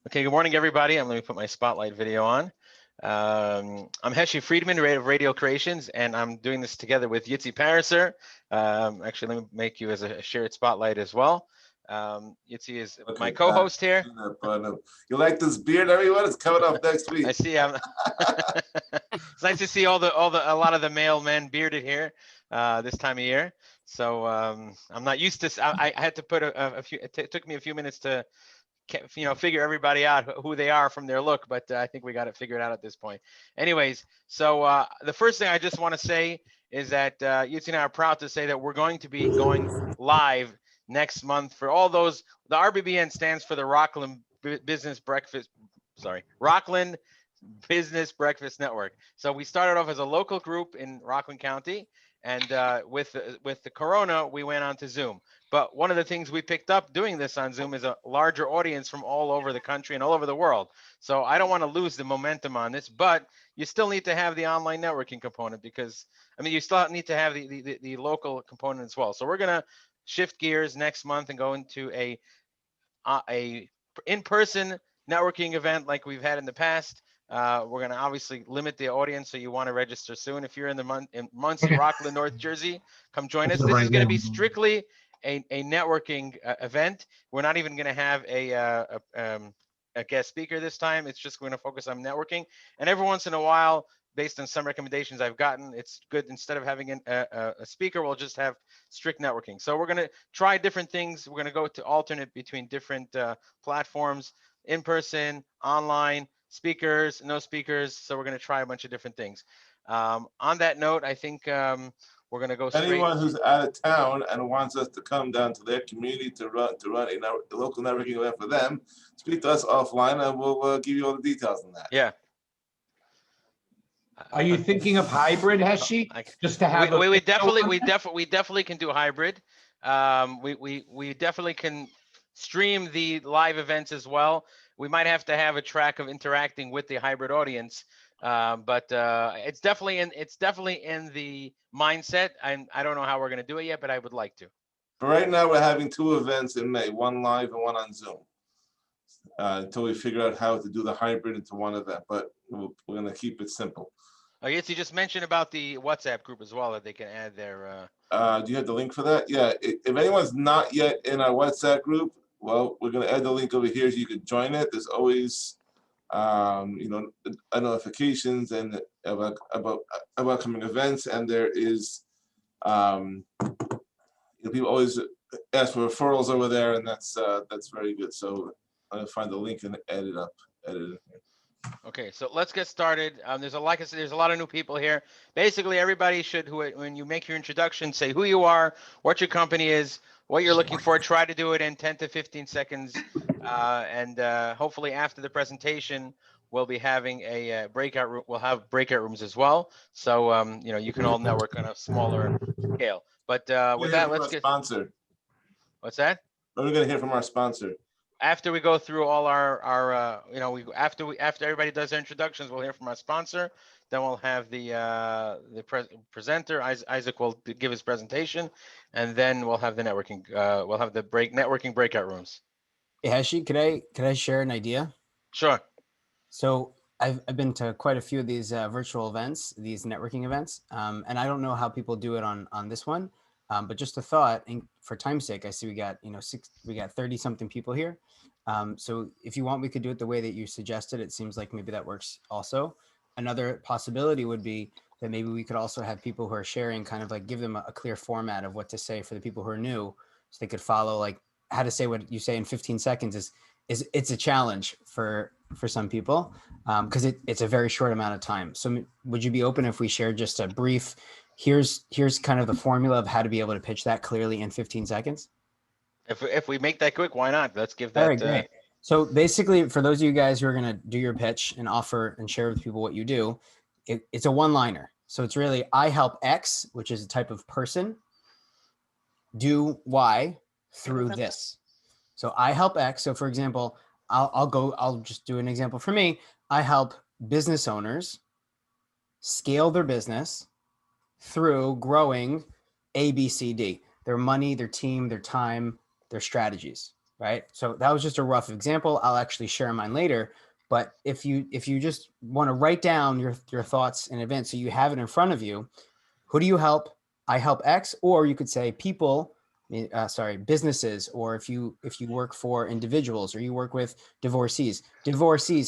Okay, good morning, everybody. Let me put my spotlight video on. I'm Heshy Friedman, of Radio Creations, and I'm doing this together with Yitzie Pariser. Actually, let me make you as a shared spotlight as well. Yitzie is my co-host here. You like this beard, everyone? It's coming up next week. I see. It's nice to see a lot of the male men bearded here this time of year. So I'm not used to. I had to put a few. It took me a few minutes to figure everybody out who they are from their look, but I think we got it figured out at this point. Anyways, so the first thing I just want to say is that Yitzie and I are proud to say that we're going to be going live next month for all those. The RBBN stands for the Rockland Business Breakfast Network. So we started off as a local group in Rockland County, and with the corona, we went on to Zoom. But one of the things we picked up doing this on Zoom is a larger audience from all over the country and all over the world. So I don't want to lose the momentum on this, but you still need to have the online networking component because, I mean, you still need to have the local component as well. So we're going to shift gears next month and go into a in-person networking event like we've had in the past. We're going to obviously limit the audience, so you want to register soon. If you're in Muncie, Rockland, North Jersey, come join us. This is going to be strictly a networking event. We're not even going to have a guest speaker this time. It's just going to focus on networking. And every once in a while, based on some recommendations I've gotten, it's good instead of having a speaker, we'll just have strict networking. So we're going to try different things. We're going to go to alternate between different platforms, in person, online, speakers, no speakers. So we're going to try a bunch of different things. On that note, I think we're going to go straight. Anyone who's out of town and wants us to come down to their community to run a local networking event for them, speak to us offline and we'll give you all the details on that. Yeah. Are you thinking of hybrid, Heshy? Just to have we definitely can do hybrid. We definitely can stream the live events as well. We might have to have a track of interacting with the hybrid audience, but it's definitely in the mindset. I don't know how we're going to do it yet, but I would like to. But right now we're having 2 events in May, one live and one on Zoom, until we figure out how to do the hybrid into one event. But we're going to keep it simple. Oh, yes, you just mentioned about the WhatsApp group as well, that they can add their. Do you have the link for that? Yeah. If anyone's not yet in our WhatsApp group, well, we're going to add the link over here so you can join it. There's always, notifications and about upcoming events, and there is, people always ask for referrals over there, and that's very good. So I'm going to find the link and edit it in here. Okay, so let's get started. There's a lot of new people here. Basically, everybody should, when you make your introduction, say who you are, what your company is, what you're looking for. Try to do it in 10 to 15 seconds, and hopefully after the presentation, we'll be having a breakout room. We'll have breakout rooms as well, so you can all network on a smaller scale. But with that, let's get sponsor. What's that? We're going to hear from our sponsor. After we go through all our after everybody does their introductions, we'll hear from our sponsor. Then we'll have the presenter. Isaac will give his presentation, and then we'll have the networking. We'll have the networking breakout rooms. Hey, Heshy, could I share an idea? Sure. So I've been to quite a few of these virtual events, these networking events, and I don't know how people do it on this one. But just a thought, and for time's sake, I see we got 30 something people here. So if you want, we could do it the way that you suggested. It seems like maybe that works also. Another possibility would be that maybe we could also have people who are sharing, kind of like give them a clear format of what to say for the people who are new, so they could follow, like how to say what you say in 15 seconds is it's a challenge for some people because it's a very short amount of time. So would you be open if we shared just a brief, here's kind of the formula of how to be able to pitch that clearly in 15 seconds? If we make that quick, why not? Let's give that. All right, great. So basically, for those of you guys who are going to do your pitch and offer and share with people what you do, it's a one-liner. So it's really, I help X, which is a type of person, do Y through this. So I help X. So for example, I'll just do an example for me. I help business owners scale their business through growing A, B, C, D, their money, their team, their time, their strategies. right? So that was just a rough example. I'll actually share mine later. But if you just want to write down your thoughts in advance, so you have it in front of you, who do you help? I help X, or you could say people, businesses, or if you work for individuals or you work with divorcees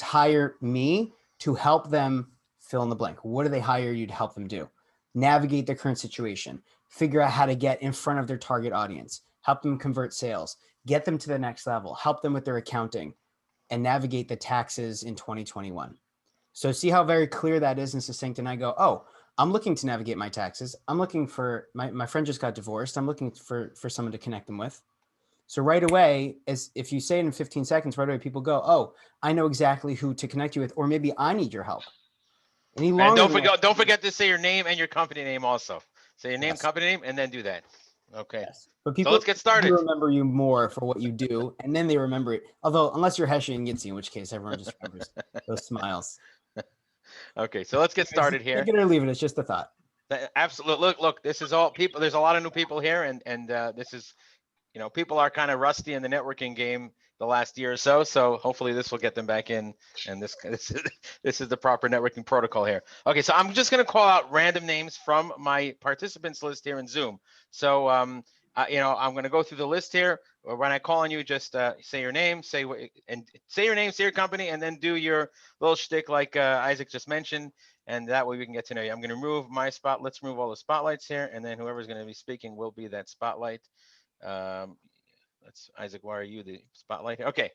hire me to help them fill in the blank. What do they hire you to help them do? Navigate their current situation, figure out how to get in front of their target audience, help them convert sales, get them to the next level, help them with their accounting, and navigate the taxes in 2021. So see how very clear that is and succinct. And I go, oh, I'm looking to navigate my taxes. I'm looking for my friend just got divorced. I'm looking for someone to connect them with. So right away, as if you say it in 15 seconds, right away people go, oh, I know exactly who to connect you with, or maybe I need your help. Any longer And don't forget to say your name and your company name also. Say your name, Yes. company name, and then do that. Okay. Yes. But people So let's get started. remember you more for what you do, and then they remember it. Although, unless you're Heshy and Yitzie, in which case everyone just remembers those smiles. Okay, so let's get started here. Take it or leave it. It's just a thought. Absolutely. Look, this is all people. There's a lot of new people here, and this is, people are kind of rusty in the networking game the last year or so. So hopefully this will get them back in. And this is the proper networking protocol here. Okay, so I'm just going to call out random names from my participants list here in Zoom. So I'm going to go through the list here. When I call on you, just say your name, say your company, and then do your little shtick like Isaac just mentioned. And that way we can get to know you. I'm going to remove my spot. Let's remove all the spotlights here. And then whoever's going to be speaking will be that spotlight. That's Isaac. Why are you the spotlight? Okay.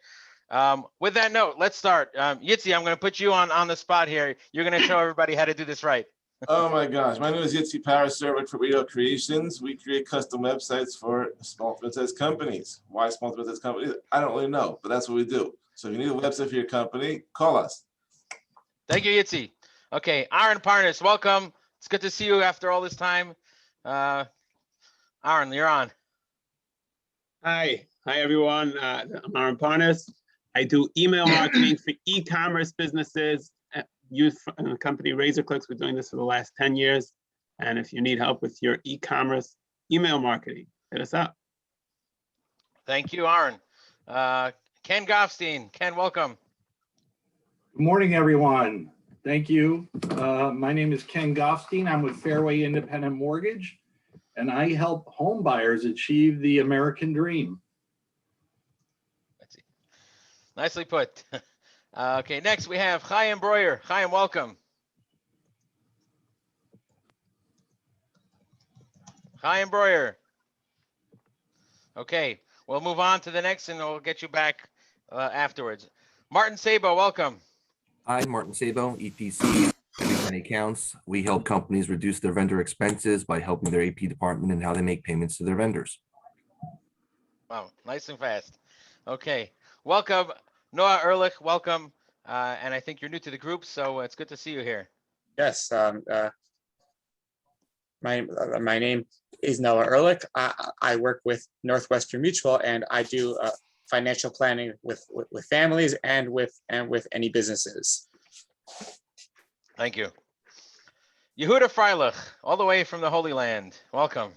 With that note, let's start. Yitzie, I'm going to put you on the spot here. You're going to show everybody how to do this right. Oh my gosh. My name is Yitzie Paris, servant for Radio Creations. We create custom websites for small to mid-sized companies. Why small to mid-sized companies? I don't really know, but that's what we do. So if you need a website for your company, call us. Thank you, Yitzie. Okay, Aaron Parnas, welcome. It's good to see you after all this time. Aaron, you're on. Hi everyone. I'm Aaron Parnas. I do email marketing for e-commerce businesses. Use company RazorClicks. We're doing this for the last 10 years. And if you need help with your e-commerce email marketing, hit us up. Thank you, Aaron. Ken Goffstein. Ken, welcome. Good morning, everyone. Thank you. My name is Ken Goffstein. I'm with Fairway Independent Mortgage, and I help home buyers achieve the American dream. Let's see. Nicely put. Okay, next we have Chaim Breuer. Chaim, welcome. Chaim Breuer. Okay, we'll move on to the next and we'll get you back afterwards. Martin Sabo, welcome. Hi, Martin Sabo, EPC, and accounts. We help companies reduce their vendor expenses by helping their AP department and how they make payments to their vendors. Wow, nice and fast. Okay, welcome. Noah Ehrlich, welcome. And I think you're new to the group, so it's good to see you here. Yes, my name is Noah Ehrlich. I work with Northwestern Mutual, and I do financial planning with families and with any businesses. Thank you. Yehuda Freilich, all the way from the Holy Land. Welcome.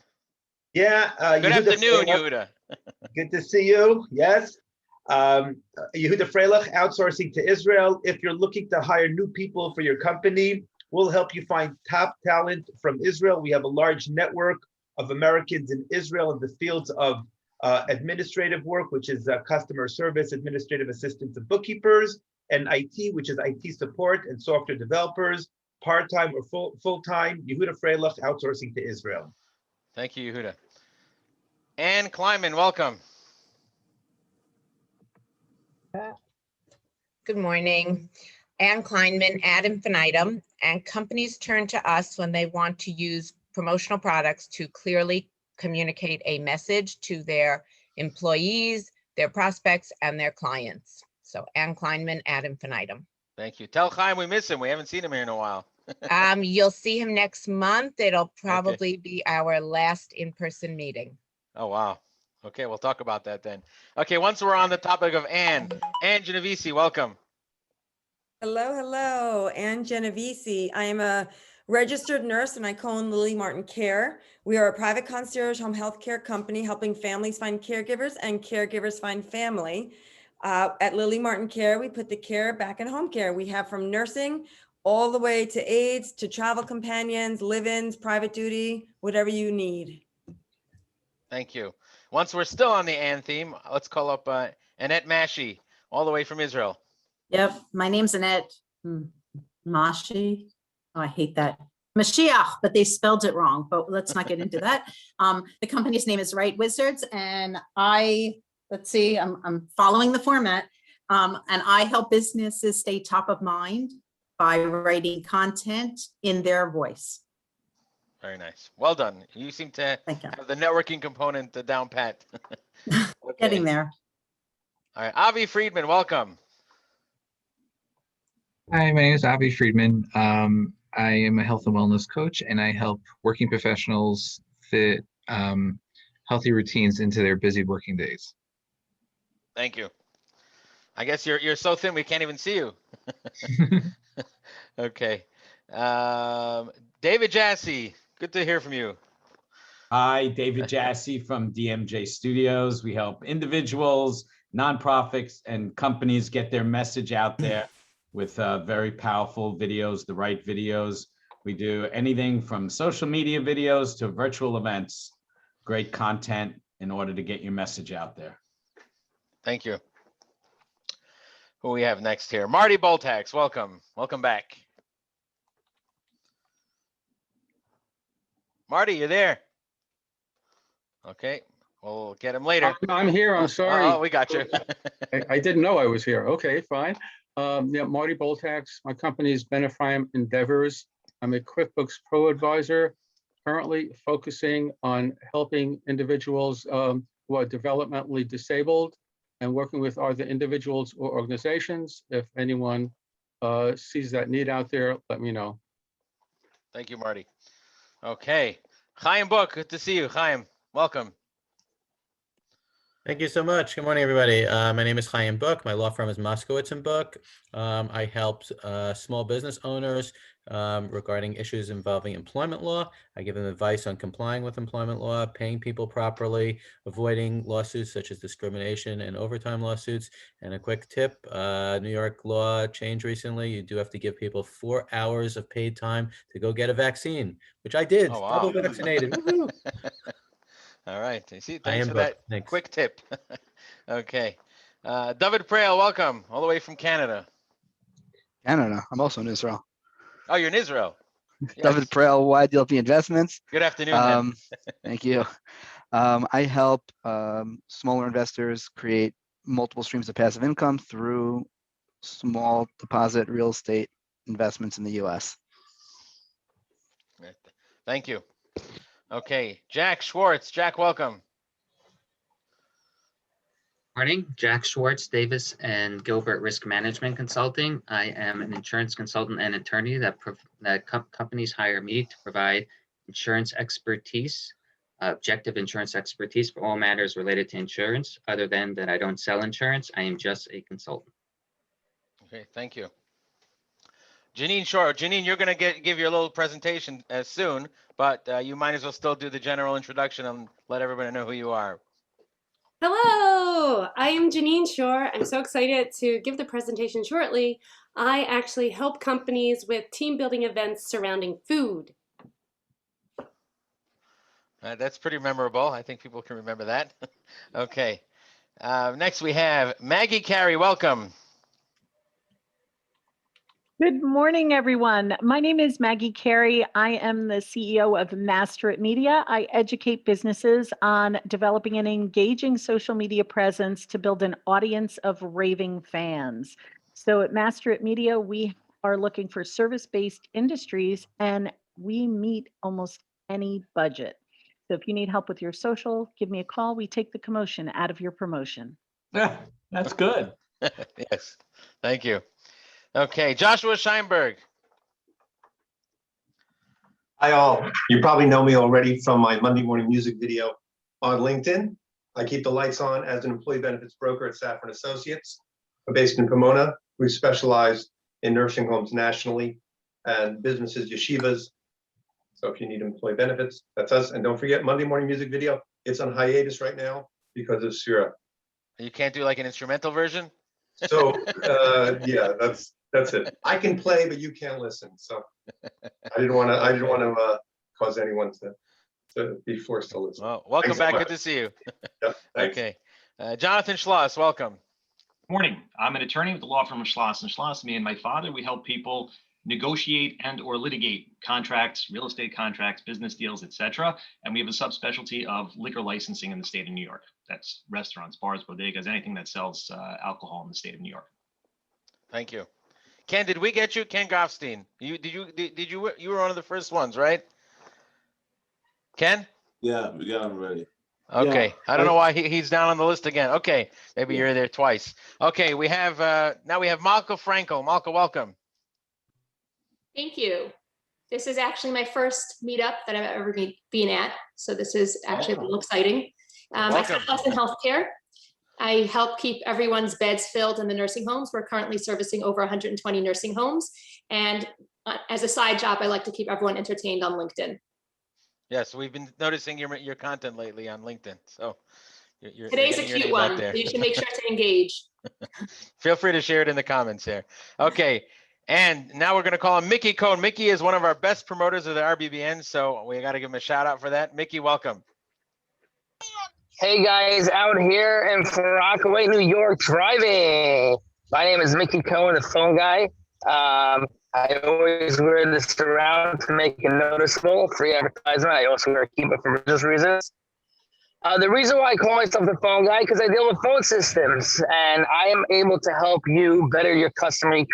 Yeah. Good afternoon, Yehuda. Good to see you. Yes. Yehuda Freilich, outsourcing to Israel. If you're looking to hire new people for your company, we'll help you find top talent from Israel. We have a large network of Americans in Israel in the fields of administrative work, which is customer service, administrative assistants and bookkeepers, and IT, which is IT support and software developers, part-time or full-time. Yehuda Freilich, outsourcing to Israel. Thank you, Yehuda. Ann Kleiman, welcome. Good morning. Ann Kleinman, ad infinitum, and companies turn to us when they want to use promotional products to clearly communicate a message to their employees, their prospects, and their clients. So Ann Kleinman, ad infinitum. Thank you. Tell Chaim we miss him. We haven't seen him here in a while. You'll see him next month. It'll probably be our last in-person meeting. Oh, wow. Okay, we'll talk about that then. Okay, once we're on the topic of Ann Genovese, welcome. Hello, Ann Genovese. I am a registered nurse, and I co-own Lily Martin Care. We are a private concierge home health care company helping families find caregivers and caregivers find family. At Lily Martin Care, we put the care back in home care. We have from nursing all the way to aides, to travel companions, live-ins, private duty, whatever you need. Thank you. Once we're still on the Ann theme, let's call up Annette Mashi, all the way from Israel. Yep, my name's Annette Mashi. Oh, I hate that. Mashiach, but they spelled it wrong, but let's not get into that. The company's name is Right Wizards, and let's see, I'm following the format, and I help businesses stay top of mind by writing content in their voice. Very nice. Well done. You seem to have the networking component down pat. Okay. Getting there. All right, Avi Friedman, welcome. Hi, my name is Heshy Friedman. I am a health and wellness coach, and I help working professionals fit healthy routines into their busy working days. Thank you. I guess you're so thin we can't even see you. Okay. David Jassy, good to hear from you. Hi, David Jassy from DMJ Studios. We help individuals, nonprofits, and companies get their message out there with very powerful videos, the right videos. We do anything from social media videos to virtual events. Great content in order to get your message out there. Thank you. Who we have next here? Marty Boltax, welcome. Welcome back. Marty, you there? Okay, we'll get him later. I'm here, I'm sorry. Oh, we got you. I didn't know I was here. Okay, fine. Yeah, Marty Boltax, my company is Benefrime Endeavors. I'm a QuickBooks Pro advisor, currently focusing on helping individuals who are developmentally disabled and working with other individuals or organizations. If anyone sees that need out there, let me know. Thank you, Marty. Okay, Chaim Book, good to see you. Chaim, welcome. Thank you so much. Good morning, everybody. My name is Chaim Book. My law firm is Moskowitz & Book. I help small business owners regarding issues involving employment law. I give them advice on complying with employment law, paying people properly, avoiding lawsuits such as discrimination and overtime lawsuits. And a quick tip, New York law changed recently. You do have to give people 4 hours of paid time to go get a vaccine, which I did. Oh, wow. Double vaccinated. Woohoo! All right. You see, thanks for Book. that Thanks. quick tip. Okay. David Prael, welcome, all the way from Canada. Canada. I'm also in Israel. Oh, you're in Israel. Yes. David Prael, YDLP Investments. Good afternoon. Thank you. I help smaller investors create multiple streams of passive income through small deposit real estate investments in the U.S. Thank you. Okay, Jack Schwartz. Jack, welcome. Morning, Jack Schwartz, Davis and Gilbert Risk Management Consulting. I am an insurance consultant and attorney that companies hire me to provide insurance expertise, objective insurance expertise for all matters related to insurance. Other than that, I don't sell insurance. I am just a consultant. Okay, thank you. Janine Shore. Janine, you're going to give your little presentation soon, but you might as well still do the general introduction and let everybody know who you are. Hello, I am Janine Shore. I'm so excited to give the presentation shortly. I actually help companies with team building events surrounding food. That's pretty memorable. I think people can remember that. Okay. Next we have Maggie Carey. Welcome. Good morning, everyone. My name is Maggie Carey. I am the CEO of Master It Media. I educate businesses on developing an engaging social media presence to build an audience of raving fans. So at Master It Media, we are looking for service-based industries, and we meet almost any budget. So if you need help with your social, give me a call. We take the commotion out of your promotion. Yeah, that's good. Yes, thank you. Okay, Joshua Scheinberg. Hi all. You probably know me already from my Monday morning music video on LinkedIn. I keep the lights on as an employee benefits broker at Safran Associates. We're based in Pomona. We specialize in nursing homes nationally and businesses, yeshivas, So if you need employee benefits, that's us. And don't forget Monday morning music video. It's on hiatus right now because of Sura. You can't do like an instrumental version? So yeah, that's it. I can play, but you can't listen. So I didn't want to cause anyone to be forced to listen. Well, welcome Thanks so back. much. Good to see you. Yeah, thanks. Okay. Jonathan Schloss, welcome. Morning. I'm an attorney with the law firm of Schloss and Schloss. Me and my father, we help people negotiate and or litigate contracts, real estate contracts, business deals, etc. And we have a subspecialty of liquor licensing in the state of New York. That's restaurants, bars, bodegas, anything that sells alcohol in the state of New York. Thank you. Ken, did we get you? Ken Goffstein. You were one of the first ones, right? Ken? Yeah, we got him ready. Okay. Yeah, I don't know why he's down on the list again. Okay. Maybe you're there twice. Okay. We have now we have Malka Frankel. Malka, welcome. Thank you. This is actually my first meetup that I've ever been at. So this is actually a little exciting. I specialize in healthcare. I help keep everyone's beds filled in the nursing homes. We're currently servicing over 120 nursing homes. And as a side job, I like to keep everyone entertained on LinkedIn. Yes, we've been noticing your content lately on LinkedIn. So you're Today's a getting your cute name out one. there. So you should make sure to engage. Feel free to share it in the comments here. Okay. And now we're going to call him Mickey Cohn. Mickey is one of our best promoters of the RBBN. So we got to give him a shout out for that. Mickey, welcome. Hey guys, out here in Rockaway, New York, driving. My name is Mickey Cohen, the phone guy. I always wear this around to make it noticeable, free advertisement. I also wear a keeper for business reasons. The reason why I call myself the phone guy, because I deal with phone systems, and I am able to help you better your customer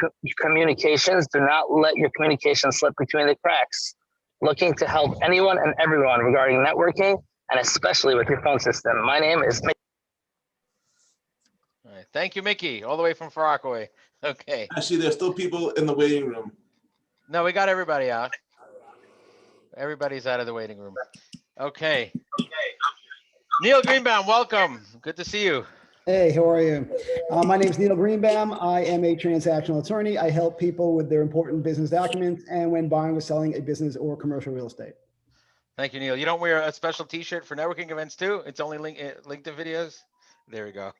communications. Do not let your communication slip between the cracks. Looking to help anyone and everyone regarding networking, and especially with your phone system. My name is Mickey. All right. Thank you, Mickey, all the way from Far Rockaway. Okay. Actually, there's still people in the waiting room. No, we got everybody out. Everybody's out of the waiting room. Okay. Neil Greenbaum, welcome. Good to see you. Hey, how are you? My name is Neil Greenbaum. I am a transactional attorney. I help people with their important business documents and when buying or selling a business or commercial real estate. Thank you, Neil. You don't wear a special T-shirt for networking events too? It's only LinkedIn videos? There we go.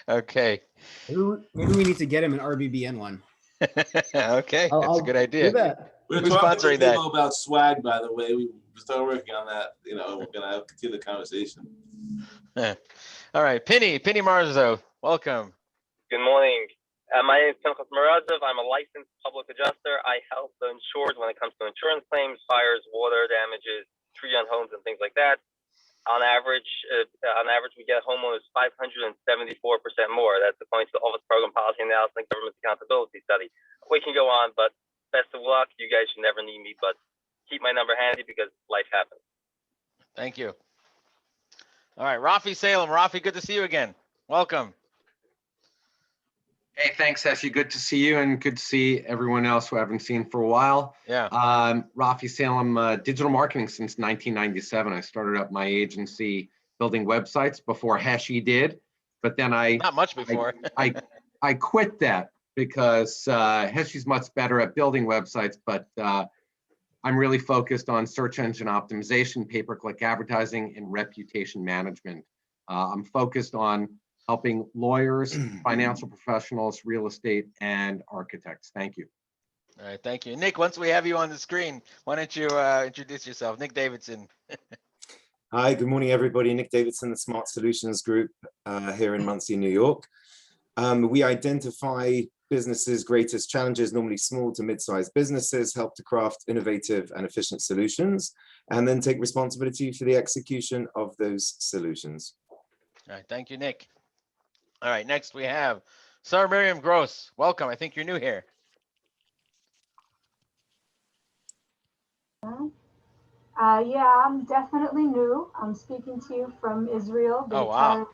Okay. Maybe we need to get him an RBBN one. Okay, that's a good idea. do that. We're Who's talking sponsoring to that? people about swag, by the way. We started working on that. You know, we're gonna continue the conversation. All right, Penny Marzo, welcome. Good morning. My name is Pinchas Murazov. I'm a licensed public adjuster. I help the insured when it comes to insurance claims, fires, water damages, tree on homes, and things like that. On average, we get homeowners 574% more. That's according to the Office Program Policy Analysis and Government Accountability Study. We can go on, but best of luck. You guys should never need me, but keep my number handy because life happens. Thank you. All right, Rafi Salem. Rafi, good to see you again. Welcome. Hey, thanks, Heshy. Good to see you and good to see everyone else who I haven't seen for a while. Yeah. Rafi Salem, digital marketing since 1997. I started up my agency building websites before Heshy did, but then Not much before. I quit that because Heshy's much better at building websites, but I'm really focused on search engine optimization, pay-per-click advertising, and reputation management. I'm focused on helping lawyers, financial professionals, real estate, and architects. Thank you. All right, thank you. Nick, once we have you on the screen, why don't you introduce yourself? Nick Davidson. Hi, good morning, everybody. Nick Davidson, the Smart Solutions Group here in Muncie, New York. We identify businesses' greatest challenges, normally small to mid-sized businesses, help to craft innovative and efficient solutions, and then take responsibility for the execution of those solutions. All right, thank you, Nick. All right, next we have Sarah Miriam Gross. Welcome. I think you're new here. Yeah, I'm definitely new. I'm speaking to you from Israel Oh, wow. because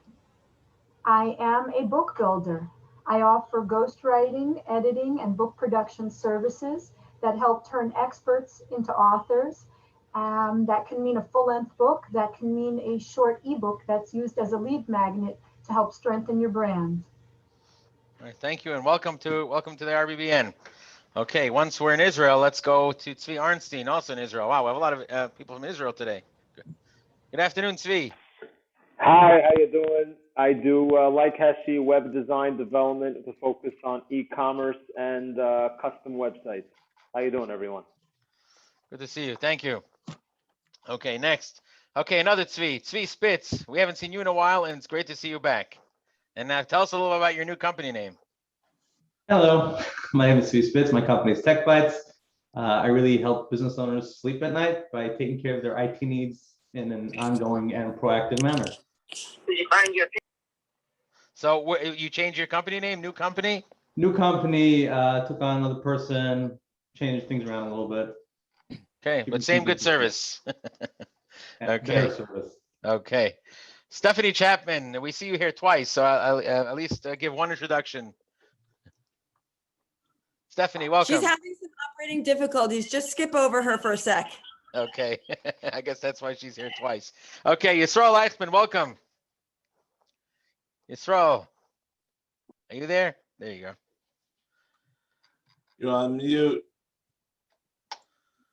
I am a book builder. I offer ghostwriting, editing, and book production services that help turn experts into authors. That can mean a full-length book. That can mean a short ebook that's used as a lead magnet to help strengthen your brand. All right, thank you, and welcome to the RBBN. Okay, once we're in Israel, let's go to Tzvi Arnstein, also in Israel. Wow, we have a lot of people from Israel today. Good afternoon, Tzvi. Hi, how you doing? I do like Heshy web design development with a focus on e-commerce and custom websites. How you doing, everyone? Good to see you. Thank you. Okay, next. Okay, another Tzvi, Tzvi Spitz. We haven't seen you in a while, and it's great to see you back. And now tell us a little about your new company name. Hello, my name is Tzvi Spitz. My company is Tech Bytes. I really help business owners sleep at night by taking care of their IT needs in an ongoing and proactive manner. So you changed your company name, new company? New company, took on another person, changed things around a little bit. Okay, but same good service. Okay. Better service. Okay. Stephanie Chapman, we see you here twice, so I'll at least give one introduction. Stephanie, welcome. She's having some operating difficulties. Just skip over her for a sec. Okay, I guess that's why she's here twice. Okay, Yisrael Eichmann, welcome. Yisrael, are you there? There you go. You're on mute.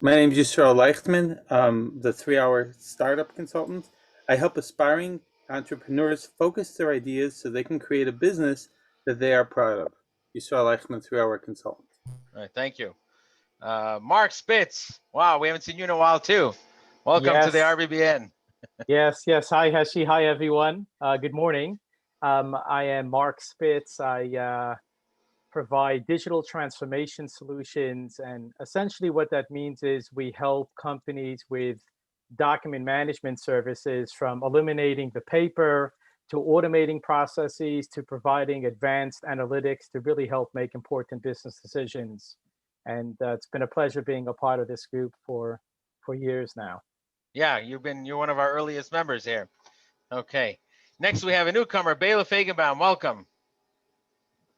My name is Yisrael Leichtman. I'm the 3-hour startup consultant. I help aspiring entrepreneurs focus their ideas so they can create a business that they are proud of. Yisrael Leichtman, 3-hour consultant. All right, thank you. Mark Spitz, wow, we haven't seen you in a while too. Welcome to the Yes. RBBN. Yes. Hi, Heshy. Hi, everyone. Good morning. I am Mark Spitz. I provide digital transformation solutions. And essentially what that means is we help companies with document management services, from eliminating the paper to automating processes to providing advanced analytics to really help make important business decisions. And it's been a pleasure being a part of this group for years now. Yeah, you're one of our earliest members here. Okay. Next we have a newcomer, Bela Fagenbaum. Welcome.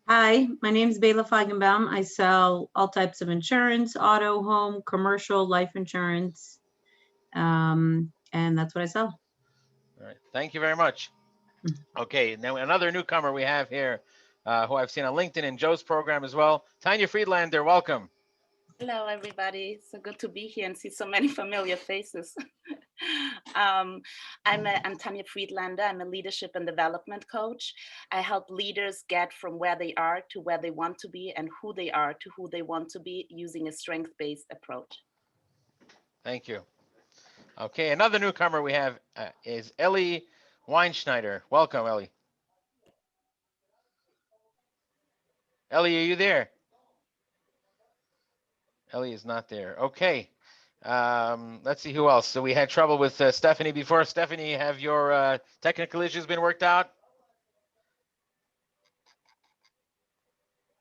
Hi, my name is Bela Feigenbaum. I sell all types of insurance, auto, home, commercial, life insurance, and that's what I sell. All right, thank you very much. Okay, now another newcomer we have here, who I've seen on LinkedIn and Joe's program as well. Tanya Friedlander, welcome. Hello, everybody. So good to be here and see so many familiar faces. I'm Tanya Friedlander. I'm a leadership and development coach. I help leaders get from where they are to where they want to be, and who they are to who they want to be, using a strength-based approach. Thank you. Okay, another newcomer we have is Ellie Weinschneider. Welcome, Ellie. Ellie, are you there? Ellie is not there. Okay. Let's see who else. So we had trouble with Stephanie before. Stephanie, have your technical issues been worked out?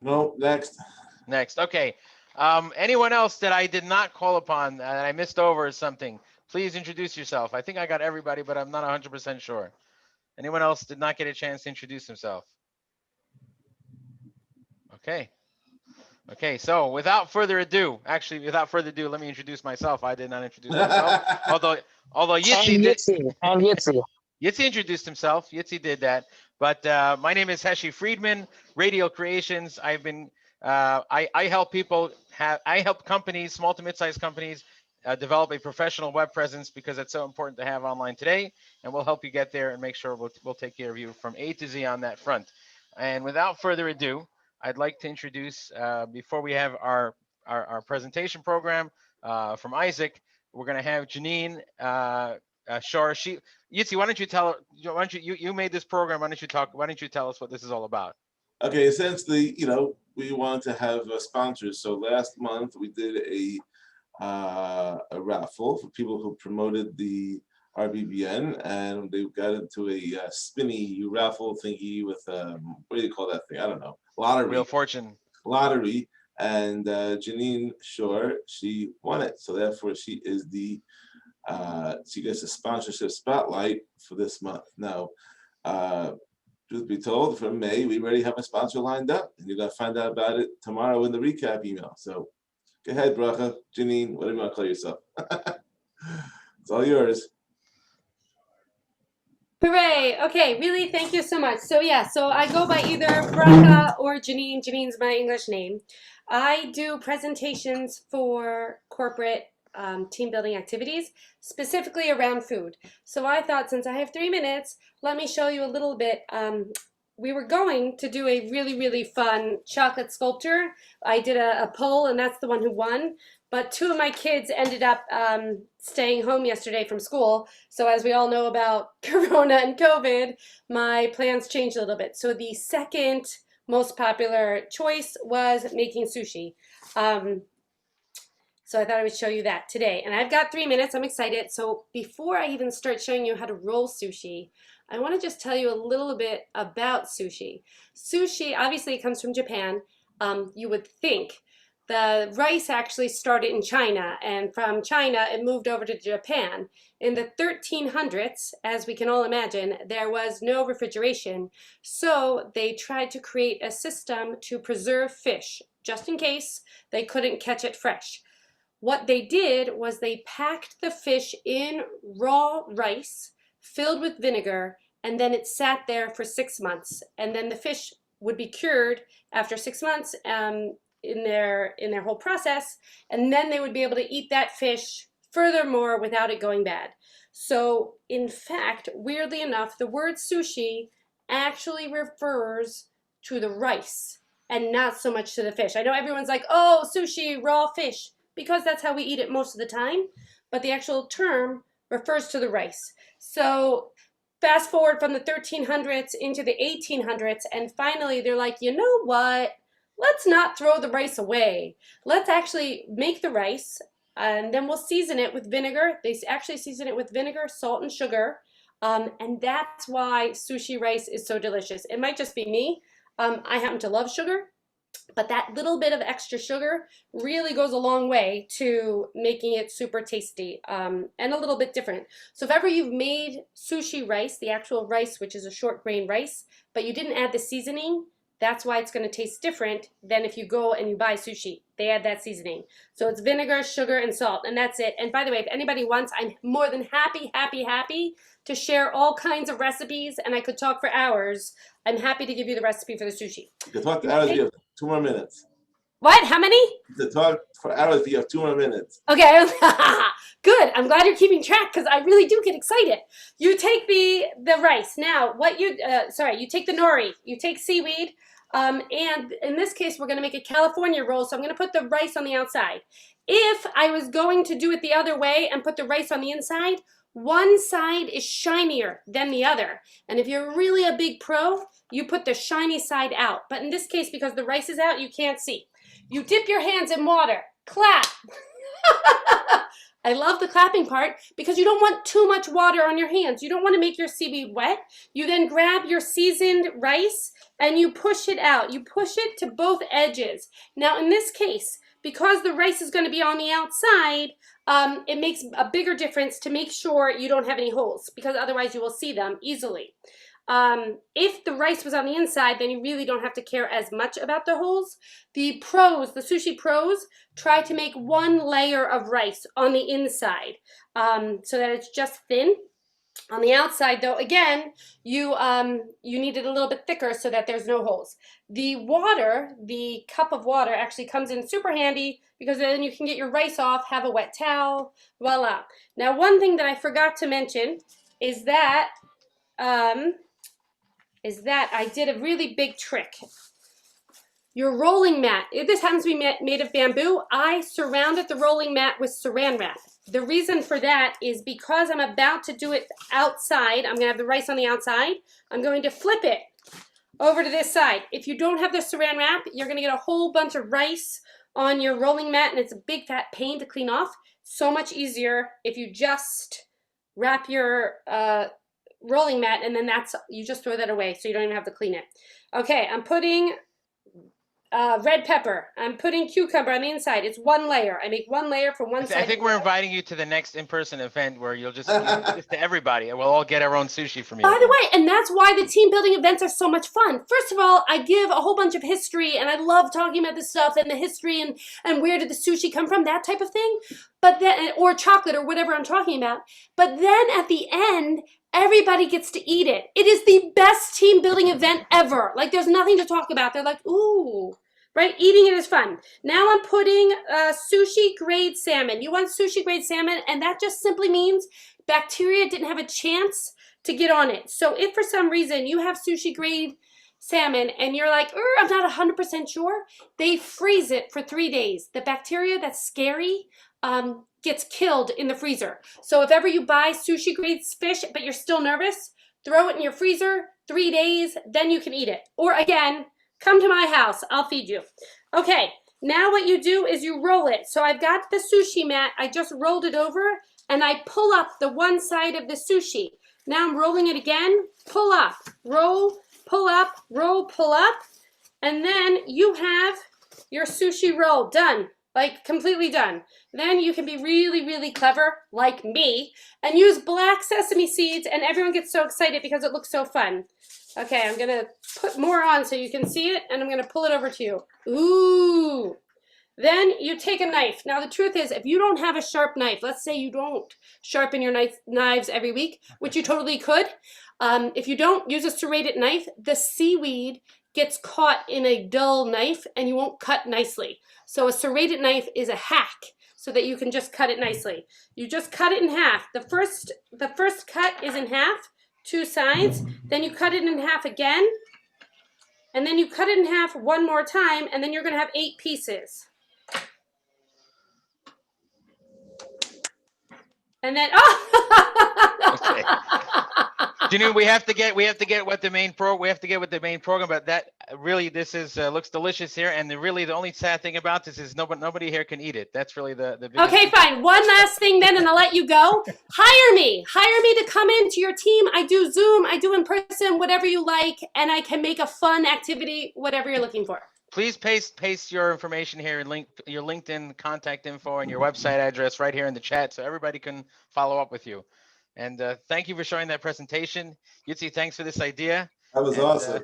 No, next. Next. Okay. Anyone else that I did not call upon that I missed over or something, please introduce yourself. I think I got everybody, but I'm not 100% sure. Anyone else did not get a chance to introduce himself? Okay. Okay, so without further ado, let me introduce myself. I did not introduce myself. although Yitzie did. Yitzie introduced himself. Yitzie did that. But my name is Heshy Friedman, Radio Creations. I've been I help people I help companies, small to mid-sized companies, develop a professional web presence, because it's so important to have online today. And we'll help you get there and make sure we'll take care of you from A to Z on that front. And without further ado, I'd like to introduce, before we have our presentation program from Isaac, we're going to have Janine Shar. Yitzi, why don't you tell? Why don't you made this program? Why don't you tell us what this is all about? Okay, essentially, we wanted to have sponsors. So last month we did a raffle for people who promoted the RBBN, and they got into a spinny raffle thingy with what do you call that thing? I don't know. Lottery. Wheel Fortune. Lottery. And Janine Shore, she won it. So therefore she is the she gets a sponsorship spotlight for this month. Now, truth be told, for May, we already have a sponsor lined up, and you're gonna find out about it tomorrow in the recap email. So go ahead, Bracha, Janine, whatever you want to call yourself. It's all yours. Hooray. Okay, really, thank you so much. So yeah, so I go by either Bracha or Janine. Janine's my English name. I do presentations for corporate team building activities, specifically around food. So I thought, since I have 3 minutes, let me show you a little bit. We were going to do a really, really fun chocolate sculpture. I did a poll, and that's the one who won. But 2 of my kids ended up staying home yesterday from school. So as we all know about Corona and COVID, my plans changed a little bit. So the second most popular choice was making sushi. So I thought I would show you that today. And I've got 3 minutes, I'm excited. So before I even start showing you how to roll sushi, I want to just tell you a little bit about sushi. Sushi obviously comes from Japan. You would think. The rice actually started in China, and from China it moved over to Japan. In the 1300s, as we can all imagine, there was no refrigeration, so they tried to create a system to preserve fish, just in case they couldn't catch it fresh. What they did was they packed the fish in raw rice, filled with vinegar, and then it sat there for 6 months, and then the fish would be cured after 6 months, in their whole process, and then they would be able to eat that fish furthermore without it going bad. So in fact, weirdly enough, the word sushi actually refers to the rice and not so much to the fish. I know everyone's like, oh, sushi, raw fish, because that's how we eat it most of the time, but the actual term refers to the rice. So fast forward from the 1300s into the 1800s, and finally they're like, you know what? Let's not throw the rice away. Let's actually make the rice, and then we'll season it with vinegar. They actually season it with vinegar, salt, and sugar, and that's why sushi rice is so delicious. It might just be me. I happen to love sugar, but that little bit of extra sugar really goes a long way to making it super tasty, and a little bit different. So if ever you've made sushi rice, the actual rice, which is a short grain rice, but you didn't add the seasoning, that's why it's going to taste different than if you go and you buy sushi. They add that seasoning. So it's vinegar, sugar, and salt, and that's it. And by the way, if anybody wants, I'm more than happy to share all kinds of recipes, and I could talk for hours. I'm happy to give you the recipe for the sushi. You can talk for hours if you have 2 more minutes. What? How many? You can talk for hours if you have 2 more minutes. Okay, good. I'm glad you're keeping track because I really do get excited. You take the rice. Now, what you take the nori, you take seaweed, and in this case, we're going to make a California roll, so I'm going to put the rice on the outside. If I was going to do it the other way and put the rice on the inside, one side is shinier than the other. And if you're really a big pro, you put the shiny side out. But in this case, because the rice is out, you can't see. You dip your hands in water, clap. I love the clapping part because you don't want too much water on your hands. You don't want to make your seaweed wet. You then grab your seasoned rice and you push it out. You push it to both edges. Now in this case, because the rice is going to be on the outside, it makes a bigger difference to make sure you don't have any holes, because otherwise you will see them easily. If the rice was on the inside, then you really don't have to care as much about the holes. The sushi pros, try to make one layer of rice on the inside, so that it's just thin. On the outside, though, again, you need it a little bit thicker so that there's no holes. The water, the cup of water, actually comes in super handy because then you can get your rice off, have a wet towel, voila. Now, one thing that I forgot to mention is that I did a really big trick. Your rolling mat, if this happens to be made of bamboo, I surrounded the rolling mat with saran wrap. The reason for that is because I'm about to do it outside. I'm going to have the rice on the outside. I'm going to flip it over to this side. If you don't have the saran wrap, you're going to get a whole bunch of rice on your rolling mat, and it's a big fat pain to clean off. So much easier if you just wrap your rolling mat, and then you just throw that away so you don't even have to clean it. Okay, I'm putting red pepper. I'm putting cucumber on the inside. It's one layer. I make one layer from one side. I think we're inviting you to the next in-person event where you'll just give this to everybody, and we'll all get our own sushi from you. By the way, and that's why the team building events are so much fun. First of all, I give a whole bunch of history, and I love talking about this stuff and the history and where did the sushi come from, that type of thing. But then, or chocolate or whatever I'm talking about. But then at the end, everybody gets to eat it. It is the best team building event ever. Like, there's nothing to talk about. They're like, ooh, right? Eating it is fun. Now I'm putting sushi grade salmon. You want sushi grade salmon, and that just simply means bacteria didn't have a chance to get on it. So if for some reason you have sushi grade salmon and you're like, I'm not 100% sure, they freeze it for 3 days. The bacteria that's scary gets killed in the freezer. So if ever you buy sushi grade fish, but you're still nervous, throw it in your freezer, 3 days, then you can eat it. Or again, come to my house, I'll feed you. Okay, now what you do is you roll it. So I've got the sushi mat, I just rolled it over, and I pull up the one side of the sushi. Now I'm rolling it again, pull up, roll, pull up, roll, pull up, and then you have your sushi roll done, like completely done. Then you can be really, really clever, like me, and use black sesame seeds, and everyone gets so excited because it looks so fun. Okay, I'm gonna put more on so you can see it, and I'm gonna pull it over to you. Ooh. Then you take a knife. Now the truth is, if you don't have a sharp knife, let's say you don't sharpen your knives every week, which you totally could. If you don't use a serrated knife, the seaweed gets caught in a dull knife and you won't cut nicely. So a serrated knife is a hack so that you can just cut it nicely. You just cut it in half. The first cut is in half, 2 sides. Then you cut it in half again. And then you cut it in half one more time, and then you're gonna have 8 pieces. And then, Okay. Janine, we have to get what the main program, but that really, this is looks delicious here, and the only sad thing about this is nobody here can eat it. That's really the biggest. Okay, fine. One last thing then, and I'll let you go. Hire me to come into your team. I do Zoom, I do in person, whatever you like, and I can make a fun activity, whatever you're looking for. Please paste your information here and your LinkedIn contact info and your website address right here in the chat so everybody can follow up with you. And thank you for showing that presentation. Yitzie, thanks for this idea. That was awesome.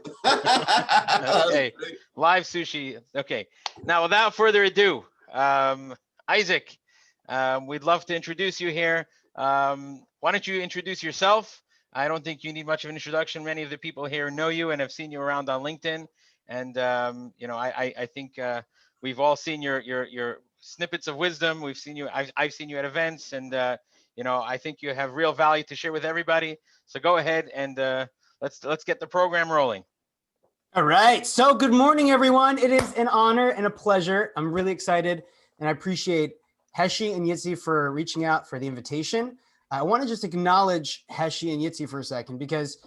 Okay, live sushi. Okay, now without further ado, Isaac, we'd love to introduce you here. Why don't you introduce yourself? I don't think you need much of an introduction. Many of the people here know you and have seen you around on LinkedIn. And I think we've all seen your snippets of wisdom. We've seen you. I've seen you at events, and I think you have real value to share with everybody. So go ahead and let's get the program rolling. All right. So good morning, everyone. It is an honor and a pleasure. I'm really excited, and I appreciate Heshy and Yitzie for reaching out for the invitation. I want to just acknowledge Heshy and Yitzie for a second because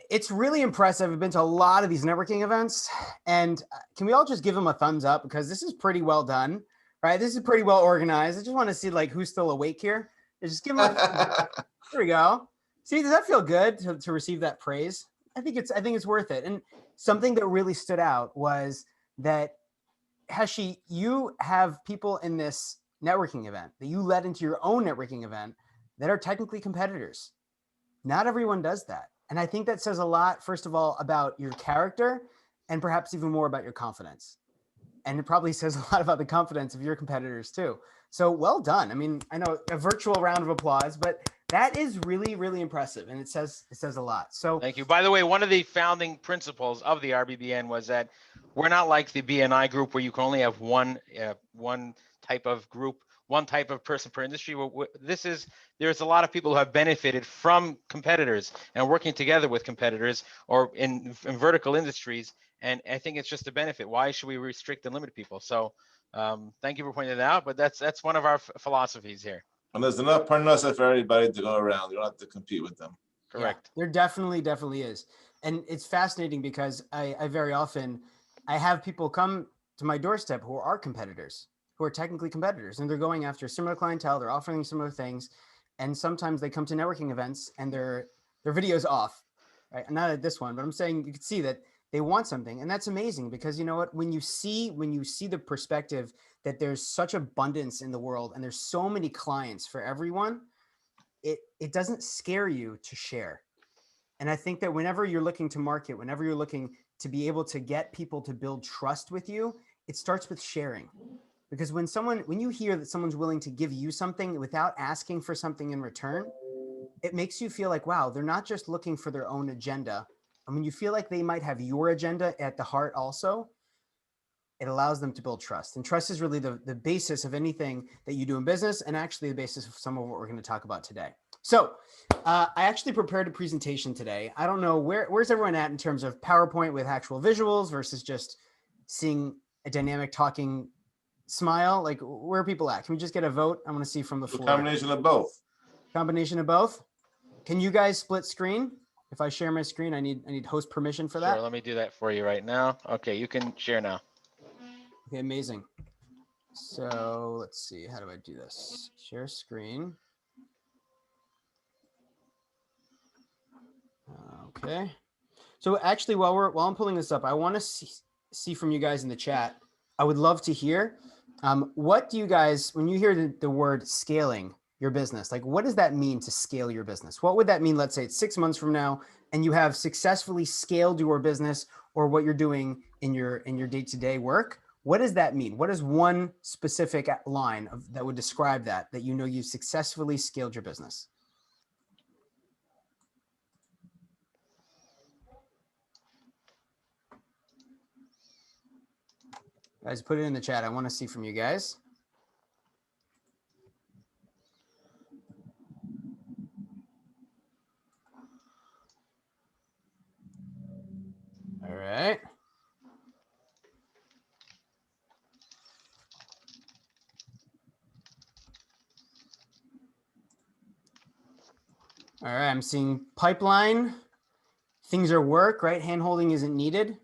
it's really impressive. I've been to a lot of these networking events, and can we all just give them a thumbs up because this is pretty well done, right? This is pretty well organized. I just want to see like who's still awake here. Just give them there we go. See, does that feel good to receive that praise? I think it's worth it. And something that really stood out was that Heshy, you have people in this networking event that you led into your own networking event that are technically competitors. Not everyone does that. And I think that says a lot, first of all, about your character and perhaps even more about your confidence. And it probably says a lot about the confidence of your competitors too. So well done. I mean, I know a virtual round of applause, but that is really, really impressive. And it says a lot. So thank you. By the way, one of the founding principles of the RBBN was that we're not like the BNI group where you can only have one type of group, one type of person per industry. There's a lot of people who have benefited from competitors and working together with competitors or in vertical industries. And I think it's just a benefit. Why should we restrict and limit people? So thank you for pointing that out, but that's one of our philosophies here. And there's enough for everybody to go around. You don't have to compete with them. Correct. Yeah, there definitely is. And it's fascinating because I very often, I have people come to my doorstep who are competitors, who are technically competitors, and they're going after similar clientele. They're offering similar things. And sometimes they come to networking events and their video's off, right? Not at this one, but I'm saying you can see that they want something. And that's amazing because you know what, when you see the perspective that there's such abundance in the world and there's so many clients for everyone, it doesn't scare you to share. And I think that whenever you're looking to market, whenever you're looking to be able to get people to build trust with you, it starts with sharing. Because when you hear that someone's willing to give you something without asking for something in return, it makes you feel like, wow, they're not just looking for their own agenda. And when you feel like they might have your agenda at the heart also, it allows them to build trust. And trust is really the basis of anything that you do in business, and actually the basis of some of what we're going to talk about today. So I actually prepared a presentation today. I don't know, where's everyone at in terms of PowerPoint with actual visuals versus just seeing a dynamic talking smile? Like, where are people at? Can we just get a vote? I want to see from the floor. Combination of both. Combination of both. Can you guys split screen? If I share my screen, I need host permission for that. Sure, let me do that for you right now. Okay, you can share now. Okay, amazing. So let's see, how do I do this? Share screen. Okay. So actually, while I'm pulling this up, I want to see from you guys in the chat. I would love to hear, what do you guys, when you hear the word scaling your business, like what does that mean to scale your business? What would that mean? Let's say it's 6 months from now, and you have successfully scaled your business or what you're doing in your day-to-day work. What does that mean? What is one specific line that would describe that you know you successfully scaled your business? Guys, put it in the chat. I want to see from you guys. All right. All right, I'm seeing pipeline. Things are work, right? Hand-holding isn't needed.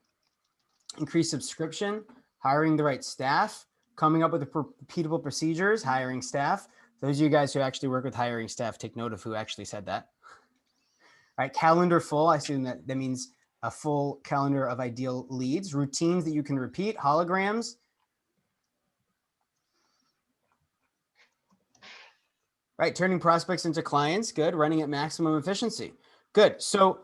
Increase subscription, hiring the right staff, coming up with repeatable procedures, hiring staff. Those of you guys who actually work with hiring staff, take note of who actually said that. All right, calendar full. I assume that means a full calendar of ideal leads, routines that you can repeat, holograms. Right, turning prospects into clients, good. Running at maximum efficiency, good. So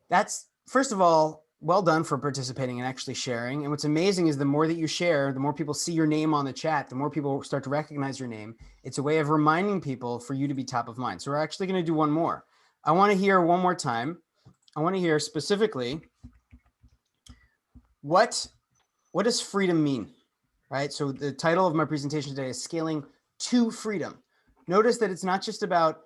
that's, first of all, well done for participating and actually sharing. And what's amazing is the more that you share, the more people see your name on the chat, the more people start to recognize your name. It's a way of reminding people for you to be top of mind. So we're actually going to do one more. I want to hear one more time. I want to hear specifically, what does freedom mean, right? So the title of my presentation today is Scaling to Freedom. Notice that it's not just about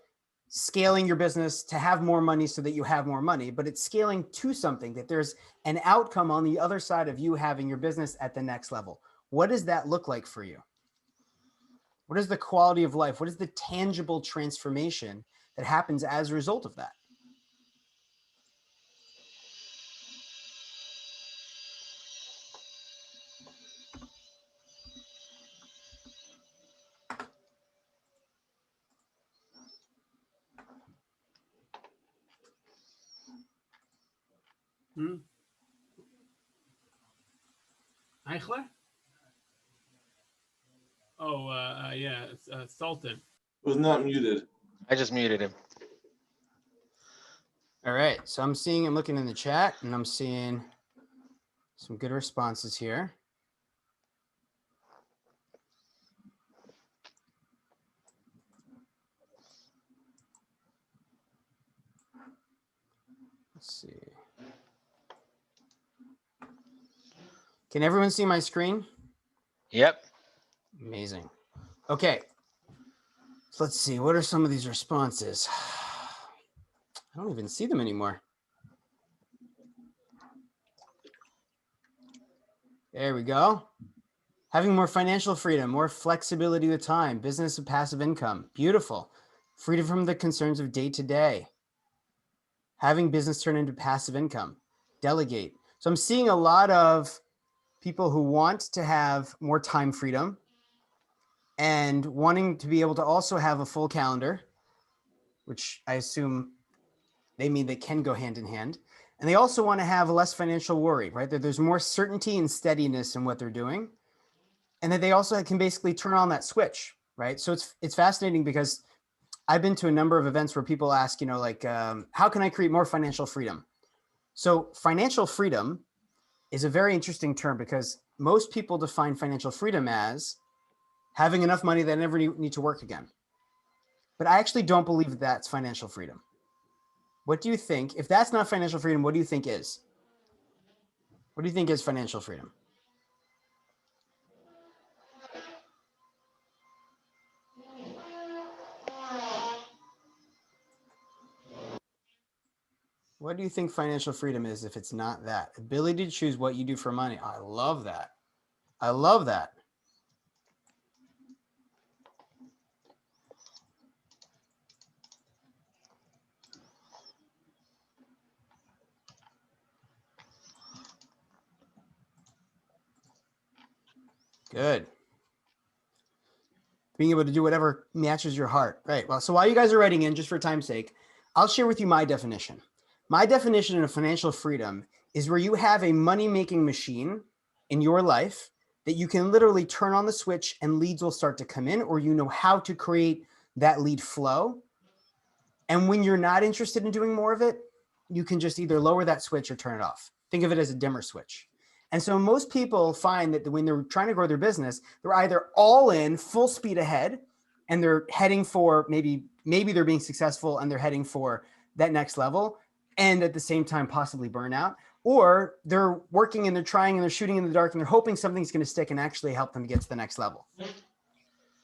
scaling your business to have more money so that you have more money, but it's scaling to something, that there's an outcome on the other side of you having your business at the next level. What does that look like for you? What is the quality of life? What is the tangible transformation that happens as a result of that? Eichler? Oh, yeah, Sultan. Was not muted. I just muted him. All right, so I'm looking in the chat, and I'm seeing some good responses here. Let's see. Can everyone see my screen? Yep. Amazing. Okay. So let's see. What are some of these responses? I don't even see them anymore. There we go. Having more financial freedom, more flexibility with time, business and passive income. Beautiful. Freedom from the concerns of day to day. Having business turn into passive income. Delegate. So I'm seeing a lot of people who want to have more time freedom and wanting to be able to also have a full calendar, which I assume they mean they can go hand in hand. And they also want to have less financial worry, right? That there's more certainty and steadiness in what they're doing. And that they also can basically turn on that switch, right? So it's fascinating because I've been to a number of events where people ask, you know, like, how can I create more financial freedom? So financial freedom is a very interesting term because most people define financial freedom as having enough money that I never need to work again. But I actually don't believe that that's financial freedom. What do you think? If that's not financial freedom, what do you think is? What do you think is financial freedom? What do you think financial freedom is if it's not that? Ability to choose what you do for money. I love that. I love that. Good. Being able to do whatever matches your heart. Right. Well, so while you guys are writing in, just for time's sake, I'll share with you my definition. My definition of financial freedom is where you have a money-making machine in your life that you can literally turn on the switch and leads will start to come in, or you know how to create that lead flow. And when you're not interested in doing more of it, you can just either lower that switch or turn it off. Think of it as a dimmer switch. And so most people find that when they're trying to grow their business, they're either all in, full speed ahead, and they're heading for maybe they're being successful and they're heading for that next level, and at the same time possibly burn out, or they're working and they're trying and they're shooting in the dark and they're hoping something's going to stick and actually help them get to the next level.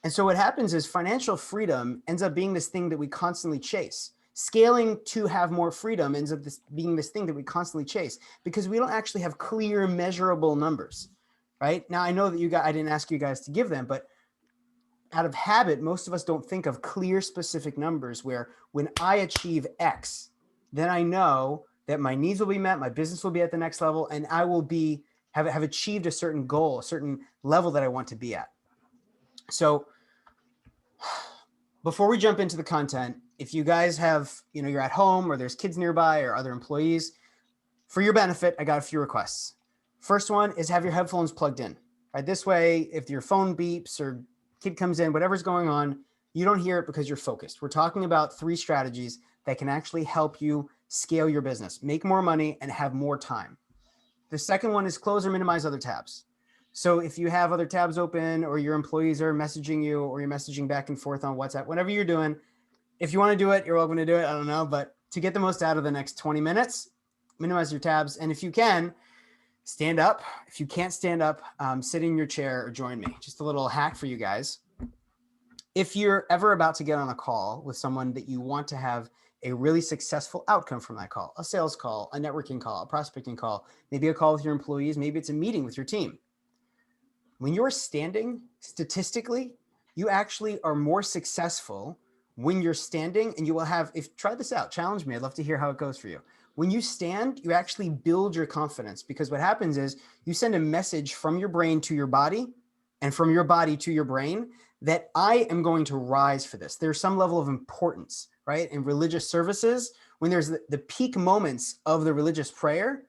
And so what happens is financial freedom ends up being this thing that we constantly chase. Scaling to have more freedom ends up being this thing that we constantly chase because we don't actually have clear, measurable numbers, right? Now, I know that I didn't ask you guys to give them, but out of habit, most of us don't think of clear, specific numbers where when I achieve X, then I know that my needs will be met, my business will be at the next level, and I will have achieved a certain goal, a certain level that I want to be at. So before we jump into the content, if you guys have, you're at home or there's kids nearby or other employees, for your benefit, I got a few requests. First one is have your headphones plugged in. Right? This way, if your phone beeps or kid comes in, whatever's going on, you don't hear it because you're focused. We're talking about 3 strategies that can actually help you scale your business, make more money, and have more time. The second one is close or minimize other tabs. So if you have other tabs open or your employees are messaging you or you're messaging back and forth on WhatsApp, whatever you're doing, if you want to do it, you're welcome to do it. I don't know. But to get the most out of the next 20 minutes, minimize your tabs. And if you can, stand up. If you can't stand up, sit in your chair or join me. Just a little hack for you guys. If you're ever about to get on a call with someone that you want to have a really successful outcome from that call, a sales call, a networking call, a prospecting call, maybe a call with your employees, maybe it's a meeting with your team. When you're standing, statistically, you actually are more successful when you're standing, and you will have, try this out, challenge me. I'd love to hear how it goes for you. When you stand, you actually build your confidence because what happens is you send a message from your brain to your body and from your body to your brain that I am going to rise for this. There's some level of importance, right? In religious services, when there's the peak moments of the religious prayer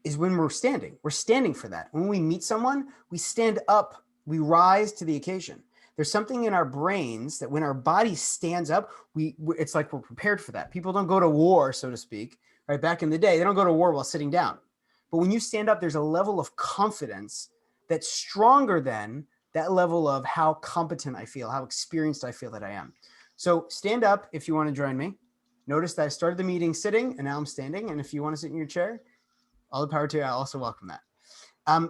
is when we're standing for that. When we meet someone, we stand up, we rise to the occasion. There's something in our brains that when our body stands up, it's like we're prepared for that. People don't go to war, so to speak, right? Back in the day, they don't go to war while sitting down. But when you stand up, there's a level of confidence that's stronger than that level of how competent I feel, how experienced I feel that I am. So stand up if you want to join me. Notice that I started the meeting sitting and now I'm standing. And if you want to sit in your chair, all the power to you. I also welcome that.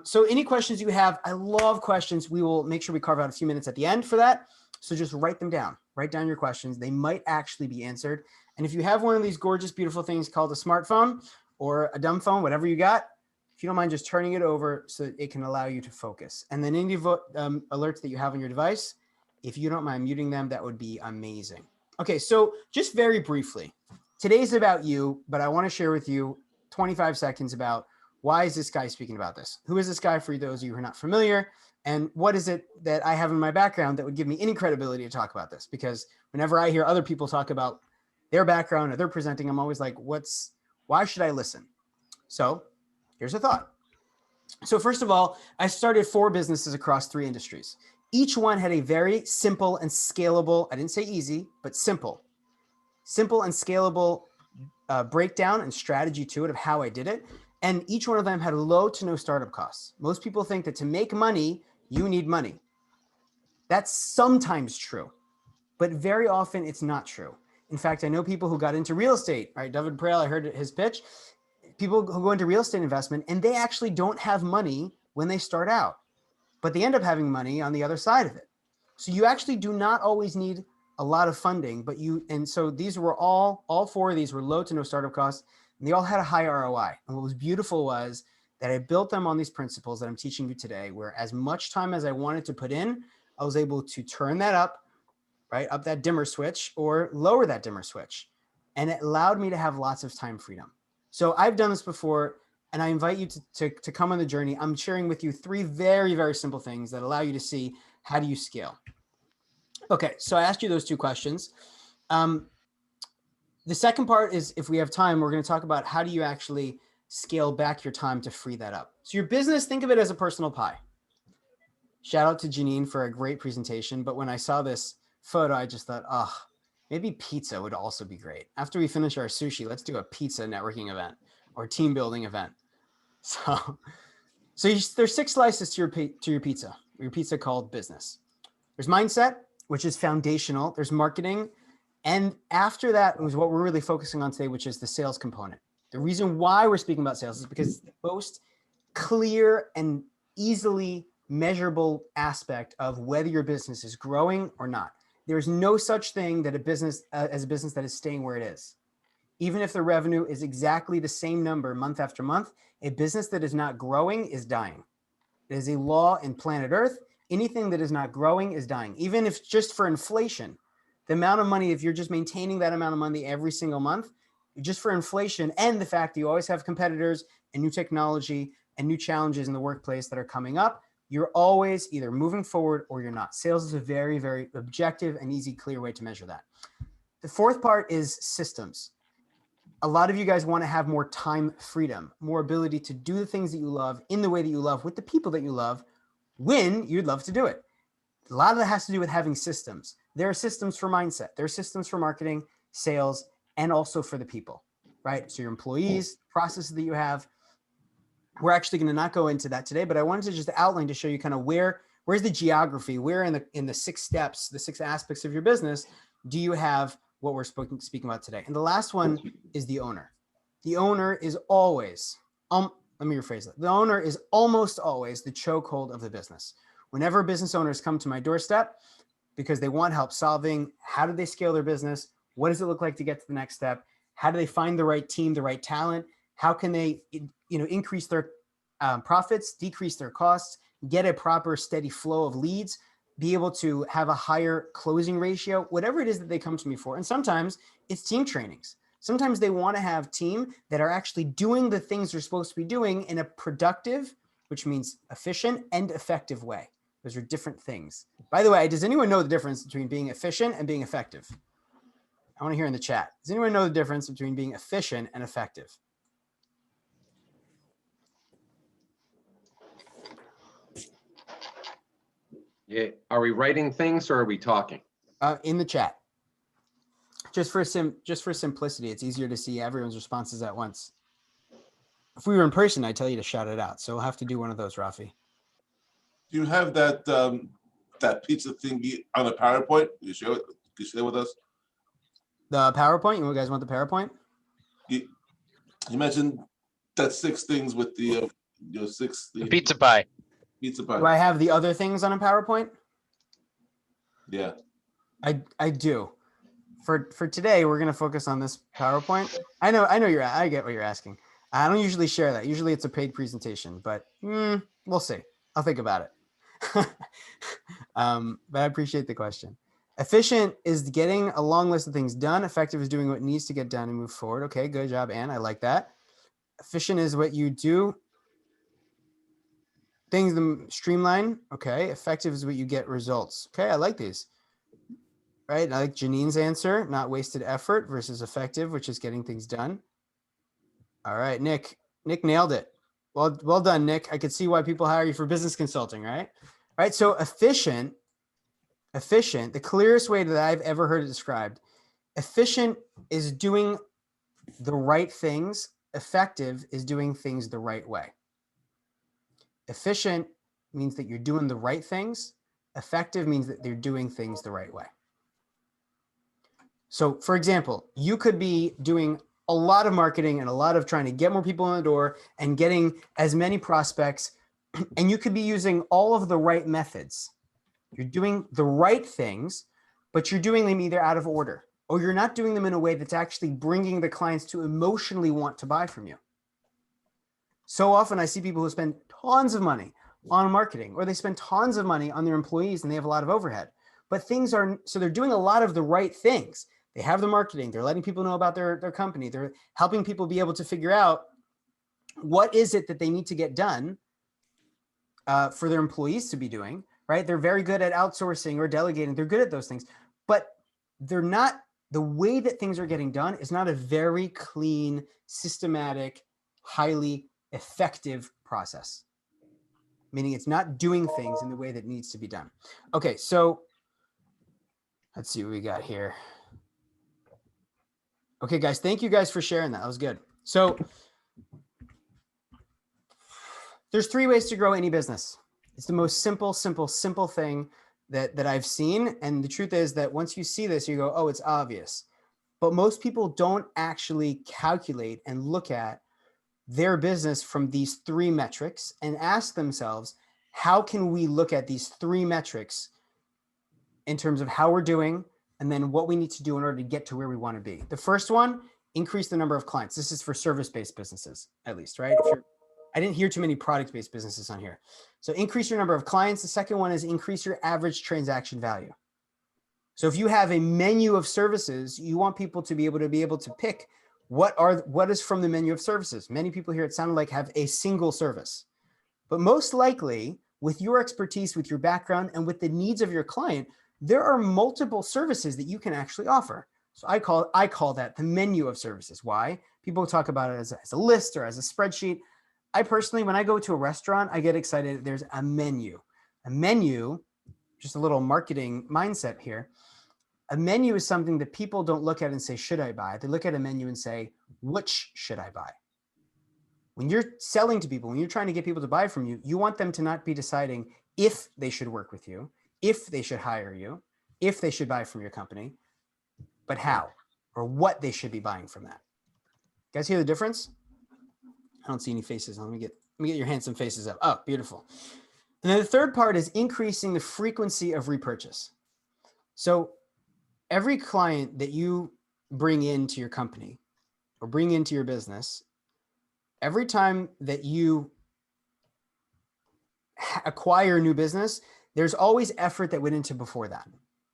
So any questions you have, I love questions. We will make sure we carve out a few minutes at the end for that. So just write them down, write down your questions. They might actually be answered. And if you have one of these gorgeous, beautiful things called a smartphone or a dumb phone, whatever you got, if you don't mind just turning it over so that it can allow you to focus. And then any alerts that you have on your device, if you don't mind muting them, that would be amazing. Okay, so just very briefly, today's about you, but I want to share with you 25 seconds about why is this guy speaking about this? Who is this guy for those of you who are not familiar? And what is it that I have in my background that would give me any credibility to talk about this? Because whenever I hear other people talk about their background or they're presenting, I'm always like, why should I listen? So here's a thought. So first of all, I started 4 businesses across 3 industries. Each one had a very simple and scalable, I didn't say easy, but simple and scalable breakdown and strategy to it of how I did it. And each one of them had low to no startup costs. Most people think that to make money, you need money. That's sometimes true, but very often it's not true. In fact, I know people who got into real estate, right? David Prale, I heard his pitch. People who go into real estate investment and they actually don't have money when they start out, but they end up having money on the other side of it. So you actually do not always need a lot of funding, and so these were all 4 of these were low to no startup costs. and they all had a high ROI. And what was beautiful was that I built them on these principles that I'm teaching you today, where as much time as I wanted to put in, I was able to turn that up, right? Up that dimmer switch or lower that dimmer switch. And it allowed me to have lots of time freedom. So I've done this before, and I invite you to come on the journey. I'm sharing with you 3 very, very simple things that allow you to see how do you scale. Okay, so I asked you those 2 questions. The second part is, if we have time, we're going to talk about how do you actually scale back your time to free that up. So your business, think of it as a personal pie. Shout out to Janine for a great presentation. But when I saw this photo, I just thought, oh, maybe pizza would also be great. After we finish our sushi, let's do a pizza networking event or team building event. So there's 6 slices to your pizza called business. There's mindset, which is foundational. There's marketing. And after that was what we're really focusing on today, which is the sales component. The reason why we're speaking about sales is because it's the most clear and easily measurable aspect of whether your business is growing or not. There's no such thing that a business as a business that is staying where it is. Even if the revenue is exactly the same number month after month, a business that is not growing is dying. It is a law in planet Earth. Anything that is not growing is dying. Even if just for inflation, the amount of money, if you're just maintaining that amount of money every single month, just for inflation and the fact that you always have competitors and new technology and new challenges in the workplace that are coming up, you're always either moving forward or you're not. Sales is a very, very objective and easy, clear way to measure that. The fourth part is systems. A lot of you guys want to have more time freedom, more ability to do the things that you love in the way that you love with the people that you love when you'd love to do it. A lot of that has to do with having systems. There are systems for mindset. There are systems for marketing, sales, and also for the people, right? So your employees, processes that you have. We're actually going to not go into that today, but I wanted to just outline to show you kind of where's the geography, where in the 6 steps, the 6 aspects of your business, do you have what we're speaking about today? And the last one is the owner. The owner is always, let me rephrase that. The owner is almost always the chokehold of the business. Whenever business owners come to my doorstep because they want help solving how do they scale their business, what does it look like to get to the next step, how do they find the right team, the right talent, how can they increase their profits, decrease their costs, get a proper steady flow of leads, be able to have a higher closing ratio, whatever it is that they come to me for. And sometimes it's team trainings. Sometimes they want to have team that are actually doing the things they're supposed to be doing in a productive, which means efficient and effective way. Those are different things. By the way, does anyone know the difference between being efficient and being effective? I want to hear in the chat. Does anyone know the difference between being efficient and effective? Yeah. Are we writing things or are we talking? In the chat. Just for simplicity, it's easier to see everyone's responses at once. If we were in person, I'd tell you to shout it out. So we'll have to do one of those, Rafi. Do you have that that pizza thingy on a PowerPoint? You share with us? The PowerPoint? You guys want the PowerPoint? You mentioned that 6 things with the 6. The pizza pie. Pizza pie. Do I have the other things on a PowerPoint? Yeah. I do. For today, we're gonna focus on this PowerPoint. I get what you're asking. I don't usually share that. Usually it's a paid presentation, but we'll see. I'll think about it. But I appreciate the question. Efficient is getting a long list of things done. Effective is doing what needs to get done and move forward. Okay, good job, Anne. I like that. Efficient is what you do. Things streamline. Okay. Effective is what you get results. Okay, I like these. Right. I like Janine's answer. Not wasted effort versus effective, which is getting things done. All right, Nick. Nick nailed it. Well done, Nick. I could see why people hire you for business consulting, right? Right. So efficient, the clearest way that I've ever heard it described, efficient is doing the right things. Effective is doing things the right way. Efficient means that you're doing the right things. Effective means that they're doing things the right way. So for example, you could be doing a lot of marketing and a lot of trying to get more people in the door and getting as many prospects, and you could be using all of the right methods. You're doing the right things, but you're doing them either out of order. or you're not doing them in a way that's actually bringing the clients to emotionally want to buy from you. So often I see people who spend tons of money on marketing, or they spend tons of money on their employees and they have a lot of overhead, but so they're doing a lot of the right things. They have the marketing, they're letting people know about their company, they're helping people be able to figure out what is it that they need to get done for their employees to be doing, right? They're very good at outsourcing or delegating. They're good at those things, but they're not, the way that things are getting done is not a very clean, systematic, highly effective process. Meaning it's not doing things in the way that needs to be done. Okay, so let's see what we got here. Okay, guys, thank you guys for sharing that. That was good. So there's 3 ways to grow any business. It's the most simple thing that I've seen. And the truth is that once you see this, you go, oh, it's obvious. But most people don't actually calculate and look at their business from these 3 metrics and ask themselves, how can we look at these 3 metrics in terms of how we're doing and then what we need to do in order to get to where we want to be? The first one, increase the number of clients. This is for service-based businesses, at least, right? I didn't hear too many product-based businesses on here. So increase your number of clients. The second one is increase your average transaction value. So if you have a menu of services, you want people to be able to pick what is from the menu of services. Many people here, it sounded like, have a single service. But most likely, with your expertise, with your background, and with the needs of your client, there are multiple services that you can actually offer. So I call that the menu of services. Why? People talk about it as a list or as a spreadsheet. I personally, when I go to a restaurant, I get excited. There's a menu. A menu, just a little marketing mindset here. A menu is something that people don't look at and say, should I buy? They look at a menu and say, which should I buy? When you're selling to people, when you're trying to get people to buy from you, you want them to not be deciding if they should work with you, if they should hire you, if they should buy from your company, but how or what they should be buying from that. You guys hear the difference? I don't see any faces. Let me get your handsome faces up. Oh, beautiful. And then the third part is increasing the frequency of repurchase. So every client that you bring into your company or bring into your business, every time that you acquire a new business, there's always effort that went into before that,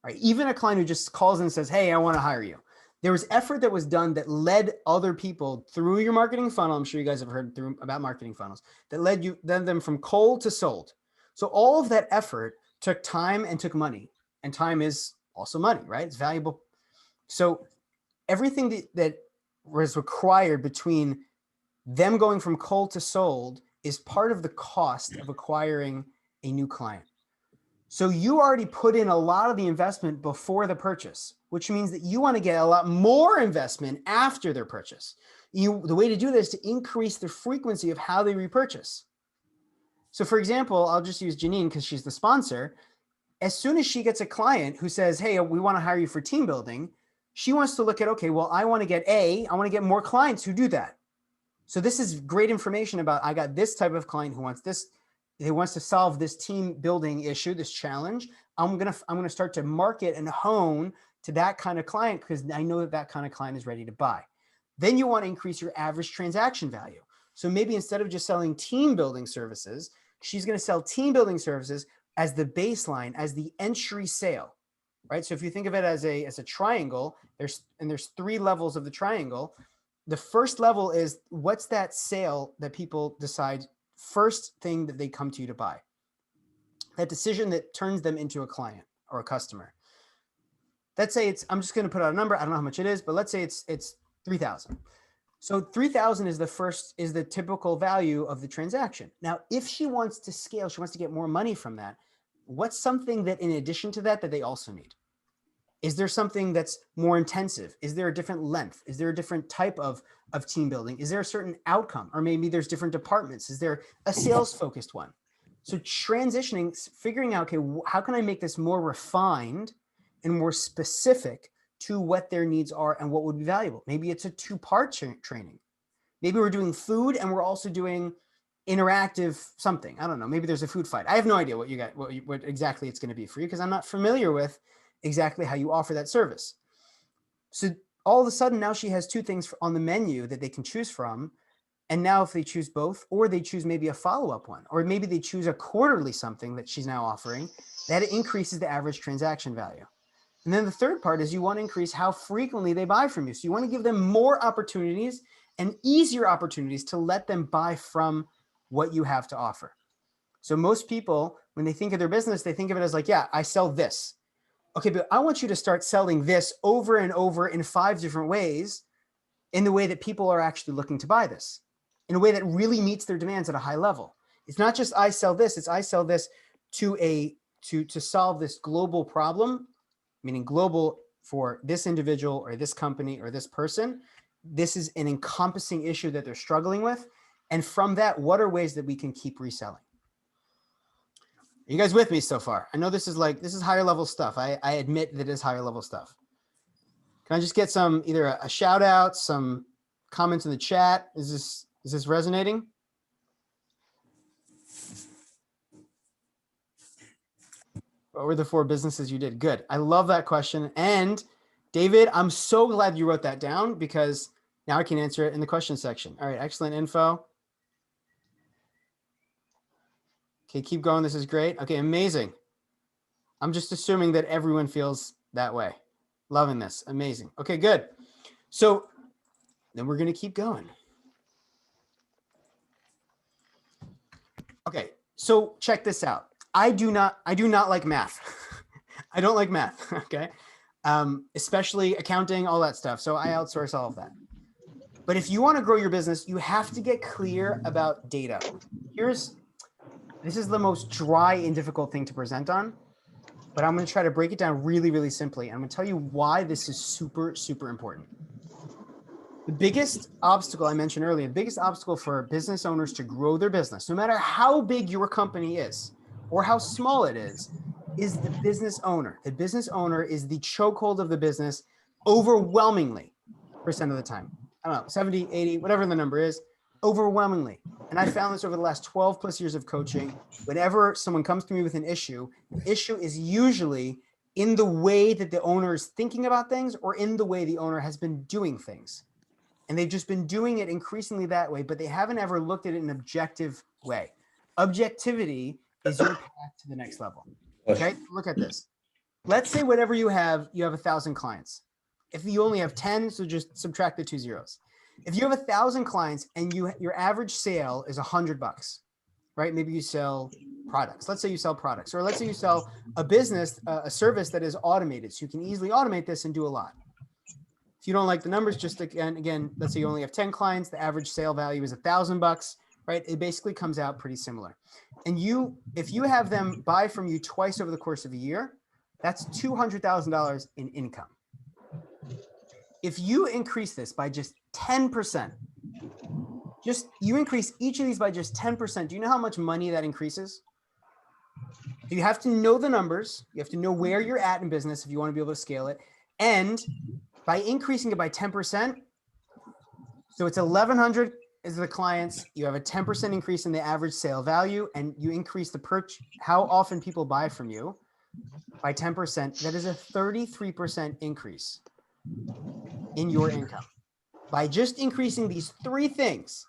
right? Even a client who just calls and says, hey, I want to hire you. There was effort that was done that led other people through your marketing funnel. I'm sure you guys have heard about marketing funnels that led them from cold to sold. So all of that effort took time and took money, and time is also money, right? It's valuable. So everything that was required between them going from cold to sold is part of the cost of acquiring a new client. So you already put in a lot of the investment before the purchase, which means that you want to get a lot more investment after their purchase. The way to do this is to increase the frequency of how they repurchase. So for example, I'll just use Janine because she's the sponsor. As soon as she gets a client who says, hey, we want to hire you for team building, she wants to look at, okay, well, I want to get more clients who do that. So this is great information about, I got this type of client who wants this, he wants to solve this team building issue, this challenge. I'm gonna start to market and hone to that kind of client because I know that kind of client is ready to buy. Then you want to increase your average transaction value. So maybe instead of just selling team building services, she's going to sell team building services as the baseline, as the entry sale, right? So if you think of it as a triangle, there's 3 levels of the triangle. The first level is what's that sale that people decide first thing that they come to you to buy, that decision that turns them into a client or a customer. Let's say I'm just going to put out a number. I don't know how much it is, but let's say it's 3,000. So 3,000 is the typical value of the transaction. Now, if she wants to scale, she wants to get more money from that. What's something that in addition to that they also need? Is there something that's more intensive? Is there a different length? Is there a different type of team building? Is there a certain outcome? Or maybe there's different departments. Is there a sales focused one? So transitioning, figuring out, okay, how can I make this more refined and more specific to what their needs are and what would be valuable? Maybe it's a 2-part training. Maybe we're doing food and we're also doing interactive something. I don't know. Maybe there's a food fight. I have no idea what you got, what exactly it's going to be for you because I'm not familiar with exactly how you offer that service. So all of a sudden now she has two things on the menu that they can choose from. And now if they choose both, or they choose maybe a follow-up one, or maybe they choose a quarterly something that she's now offering, that increases the average transaction value. And then the third part is you want to increase how frequently they buy from you. So you want to give them more opportunities and easier opportunities to let them buy from what you have to offer. So most people, when they think of their business, they think of it as like, yeah, I sell this. Okay, but I want you to start selling this over and over in 5 different ways, in the way that people are actually looking to buy this, in a way that really meets their demands at a high level. It's not just I sell this, it's I sell this to solve this global problem, meaning global for this individual or this company or this person. This is an encompassing issue that they're struggling with. And from that, what are ways that we can keep reselling? Are you guys with me so far? I know this is higher level stuff. I admit that it is higher level stuff. Can I just get some, either a shout out, some comments in the chat? Is this resonating? What were the 4 businesses you did? Good. I love that question. And David, I'm so glad you wrote that down, because now I can answer it in the question section. All right. Excellent info. Okay. Keep going. This is great. Okay. Amazing. I'm just assuming that everyone feels that way. Loving this. Amazing. Okay, good. So then we're going to keep going. Okay. So check this out. I do not like math. I don't like math. Okay. Especially accounting, all that stuff. So I outsource all of that. But if you want to grow your business, you have to get clear about data. This is the most dry and difficult thing to present on, but I'm going to try to break it down really, really simply. I'm going to tell you why this is super, super important. The biggest obstacle I mentioned earlier, the biggest obstacle for business owners to grow their business, no matter how big your company is or how small it is the business owner. The business owner is the chokehold of the business overwhelmingly % of the time. I don't know, 70, 80, whatever the number is, overwhelmingly. And I found this over the last 12 plus years of coaching. Whenever someone comes to me with an issue, the issue is usually in the way that the owner is thinking about things or in the way the owner has been doing things. And they've just been doing it increasingly that way, but they haven't ever looked at it in an objective way. Objectivity is your path to the next level. Okay, look at this. Let's say whatever you have 1,000 clients. If you only have 10, so just subtract the 2 zeros. If you have 1,000 clients and your average sale is $100, right? Maybe you sell products. Let's say you sell products, or let's say you sell a business, a service that is automated. So you can easily automate this and do a lot. If you don't like the numbers, just again, let's say you only have 10 clients, the average sale value is $1,000, right? It basically comes out pretty similar. And if you have them buy from you twice over the course of a year, that's $200,000 in income. If you increase this by just 10%, you increase each of these by just 10%, do you know how much money that increases? You have to know the numbers. You have to know where you're at in business if you want to be able to scale it. And by increasing it by 10%, so it's 1,100 is the clients, you have a 10% increase in the average sale value, and you increase how often people buy from you by 10%. That is a 33% increase in your income by just increasing these 3 things,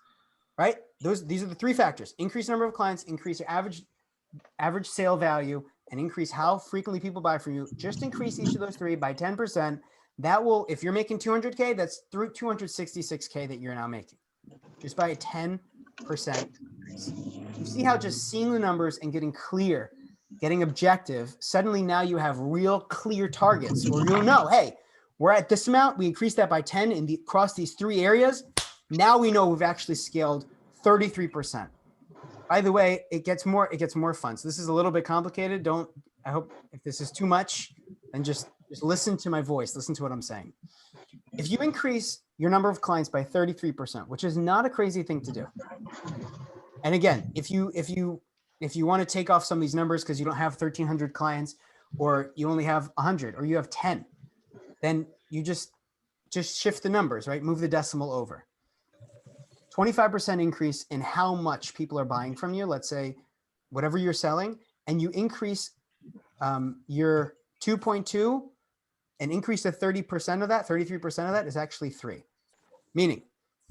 right? These are the 3 factors: increase number of clients, increase your average sale value, and increase how frequently people buy from you. Just increase each of those 3 by 10%. That will, if you're making 200K, that's through 266K that you're now making just by a 10% increase. You see how just seeing the numbers and getting clear, getting objective, suddenly now you have real clear targets, or you'll know, hey, we're at this amount, we increased that by 10 across these 3 areas. Now we know we've actually scaled 33%. By the way, it gets more fun. So this is a little bit complicated. I hope if this is too much, then just listen to my voice, listen to what I'm saying. If you increase your number of clients by 33%, which is not a crazy thing to do. And again, if you want to take off some of these numbers because you don't have 1,300 clients, or you only have 100, or you have 10, then you just shift the numbers, right? Move the decimal over. 25% increase in how much people are buying from you, let's say whatever you're selling, and you increase your 2.2 an increase of 30% of that, 33% of that is actually 3. Meaning,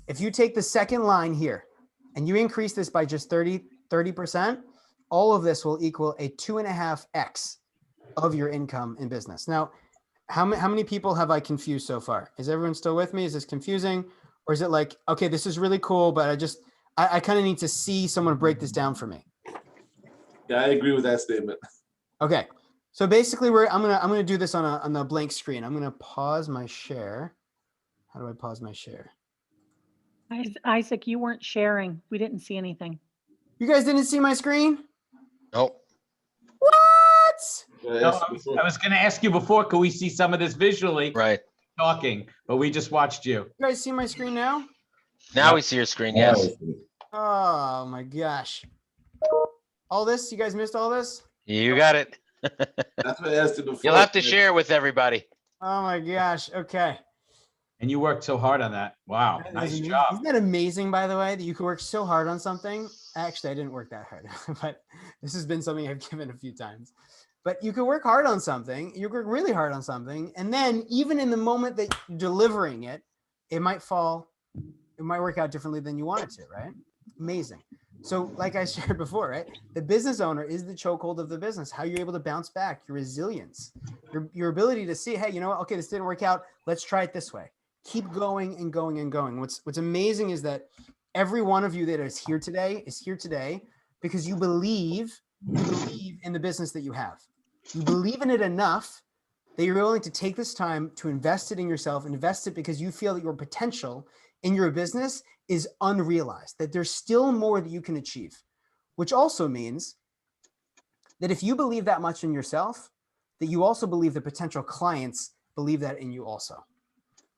if you take the second line here and you increase this by just 30%, all of this will equal a 2.5x of your income in business. Now, how many people have I confused so far? Is everyone still with me? Is this confusing? Or is it like, okay, this is really cool, but I kind of need to see someone break this down for me? Yeah, I agree with that statement. Okay. So basically I'm gonna do this on the blank screen. I'm gonna pause my share. How do I pause my share? Isaac, you weren't sharing. We didn't see anything. You guys didn't see my screen? Nope. What? No, I was going to ask you before, could we see some of this visually? Right. Talking, but we just watched you. You guys see my screen now? Now we see your screen, yes. Oh my gosh. All this? You guys missed all this? You got it. That's what I asked you before. You'll have to share with everybody. Oh my gosh. Okay. And you worked so hard on that. Wow. Nice job. Isn't that amazing, by the way, that you could work so hard on something? Actually, I didn't work that hard, but this has been something I've given a few times. But you could work hard on something, you work really hard on something, and then even in the moment that you're delivering it, it might work out differently than you want it to, right? Amazing. So like I shared before, right? The business owner is the chokehold of the business, how you're able to bounce back, your resilience, your ability to see, hey, you know what? Okay, this didn't work out. Let's try it this way. Keep going and going and going. What's amazing is that every one of you that is here today because you believe in the business that you have. You believe in it enough that you're willing to take this time to invest it in yourself, invest it because you feel that your potential in your business is unrealized, that there's still more that you can achieve, which also means that if you believe that much in yourself, that you also believe the potential clients believe that in you also.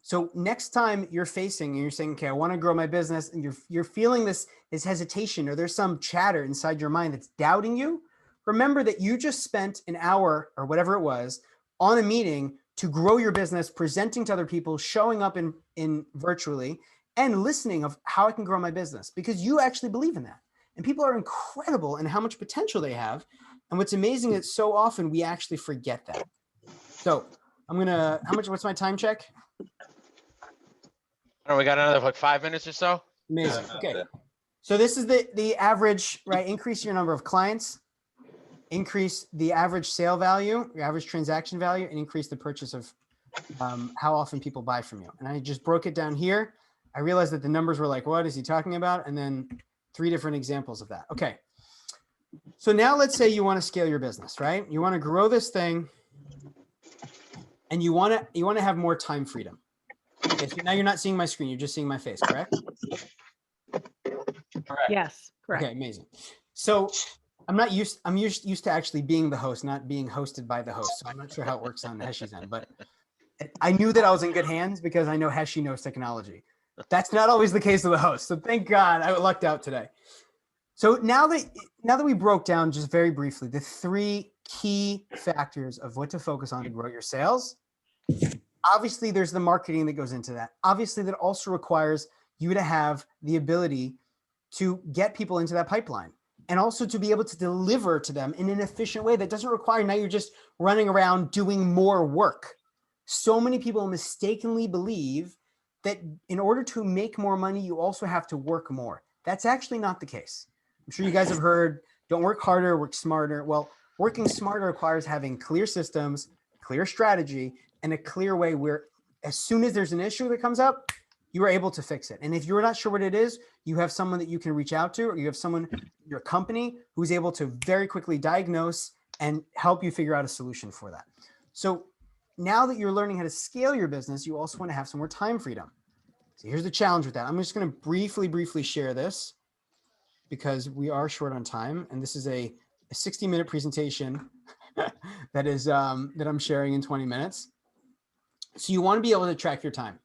So next time you're facing and you're saying, okay, I want to grow my business, and you're feeling this hesitation, or there's some chatter inside your mind that's doubting you, remember that you just spent an hour or whatever it was on a meeting to grow your business, presenting to other people, showing up in virtually, and listening of how I can grow my business, because you actually believe in that. And people are incredible in how much potential they have. And what's amazing is so often we actually forget that. So what's my time check? Oh, we got another like 5 minutes or so. Amazing. Okay. So this is the average, right? Increase your number of clients, increase the average sale value, your average transaction value, and increase the purchase of how often people buy from you. And I just broke it down here. I realized that the numbers were like, what is he talking about? And then 3 different examples of that. Okay. So now let's say you want to scale your business, right? You want to grow this thing and you want to have more time freedom. Okay, so now you're not seeing my screen, you're just seeing my face, correct? Correct. Yes, correct. Okay, amazing. So I'm used to actually being the host, not being hosted by the host. So I'm not sure how it works on Heshy's end, but I knew that I was in good hands because I know Heshy knows technology. That's not always the case with the host. So thank God I lucked out today. So now that we broke down just very briefly the 3 key factors of what to focus on to grow your sales, obviously there's the marketing that goes into that. Obviously that also requires you to have the ability to get people into that pipeline and also to be able to deliver to them in an efficient way that doesn't require now you're just running around doing more work. So many people mistakenly believe that in order to make more money, you also have to work more. That's actually not the case. I'm sure you guys have heard, don't work harder, work smarter. Well, working smarter requires having clear systems, clear strategy, and a clear way where as soon as there's an issue that comes up, you are able to fix it. And if you're not sure what it is, you have someone that you can reach out to, or you have someone, your company, who's able to very quickly diagnose and help you figure out a solution for that. So now that you're learning how to scale your business, you also want to have some more time freedom. So here's the challenge with that. I'm just going to briefly share this because we are short on time. And this is a 60-minute presentation that I'm sharing in 20 minutes. So you want to be able to track your time.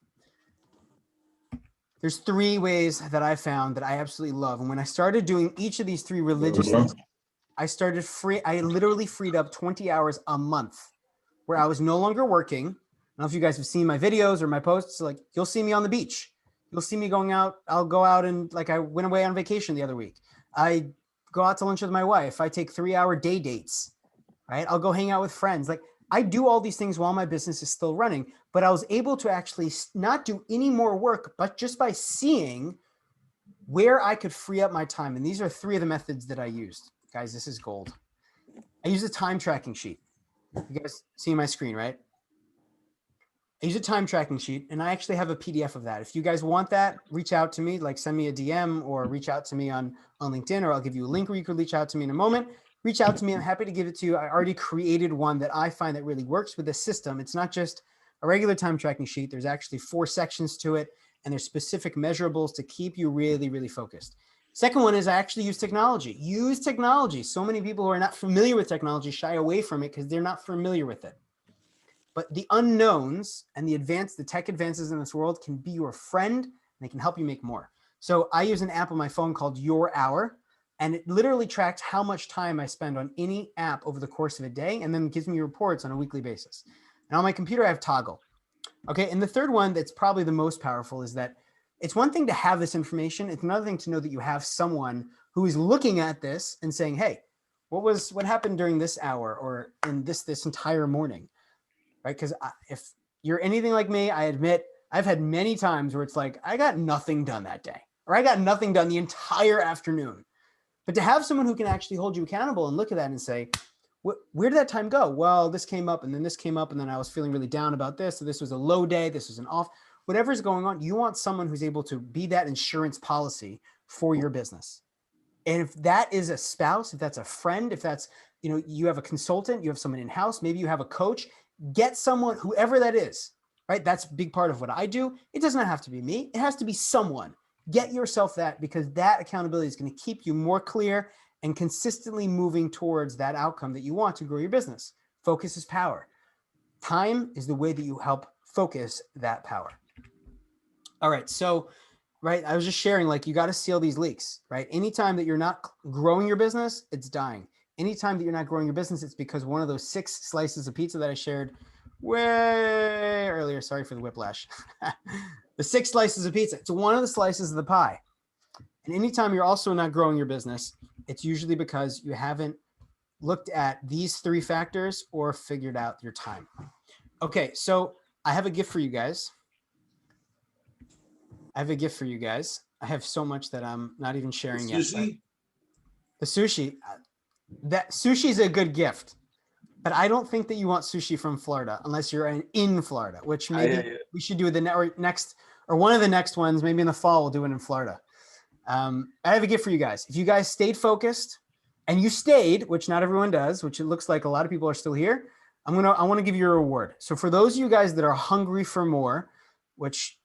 There's 3 ways that I found that I absolutely love. And when I started doing each of these 3 religiously, I literally freed up 20 hours a month where I was no longer working. I don't know if you guys have seen my videos or my posts, like you'll see me on the beach. You'll see me going out. I'll go out and like I went away on vacation the other week. I go out to lunch with my wife. I take 3-hour day dates, right? I'll go hang out with friends. Like I do all these things while my business is still running, but I was able to actually not do any more work, but just by seeing where I could free up my time. And these are 3 of the methods that I used. Guys, this is gold. I use a time tracking sheet. You guys see my screen, right? I use a time tracking sheet, and I actually have a PDF of that. If you guys want that, reach out to me, like send me a DM or reach out to me on LinkedIn, or I'll give you a link where you could reach out to me in a moment. Reach out to me. I'm happy to give it to you. I already created one that I find that really works with the system. It's not just a regular time tracking sheet. There's actually 4 sections to it, and there's specific measurables to keep you really, really focused. Second one is I actually use technology. Use technology. So many people who are not familiar with technology shy away from it because they're not familiar with it. But the unknowns and the tech advances in this world can be your friend, and they can help you make more. So I use an app on my phone called Your Hour, and it literally tracks how much time I spend on any app over the course of a day, and then gives me reports on a weekly basis. And on my computer, I have Toggle. Okay, and the third one that's probably the most powerful is that it's one thing to have this information. It's another thing to know that you have someone who is looking at this and saying, hey, what happened during this hour or in this entire morning, right? Because if you're anything like me, I admit I've had many times where it's like, I got nothing done that day, or I got nothing done the entire afternoon. But to have someone who can actually hold you accountable and look at that and say, where did that time go? Well, this came up and then this came up and then I was feeling really down about this. So this was a low day. This was an off, whatever's going on. You want someone who's able to be that insurance policy for your business. And if that is a spouse, if that's a friend, if that's, you have a consultant, you have someone in-house, maybe you have a coach, get someone, whoever that is, right? That's a big part of what I do. It does not have to be me. It has to be someone. Get yourself that, because that accountability is going to keep you more clear and consistently moving towards that outcome that you want to grow your business. Focus is power. Time is the way that you help focus that power. All right. So, right, I was just sharing, like, you got to seal these leaks, right? Anytime that you're not growing your business, it's dying. Anytime that you're not growing your business, it's because one of those 6 slices of pizza that I shared way earlier, sorry for the whiplash, the 6 slices of pizza, it's one of the slices of the pie. And anytime you're also not growing your business, it's usually because you haven't looked at these 3 factors or figured out your time. Okay, so I have a gift for you guys. I have so much that I'm not even sharing yet. The sushi, that sushi is a good gift, but I don't think that you want sushi from Florida unless you're in Florida, which maybe we should do the next, or one of the next ones, maybe in the fall, we'll do it in Florida. I have a gift for you guys. If you guys stayed focused and you stayed, which not everyone does, which it looks like a lot of people are still here, I want to give you a reward. So for those of you guys that are hungry for more, which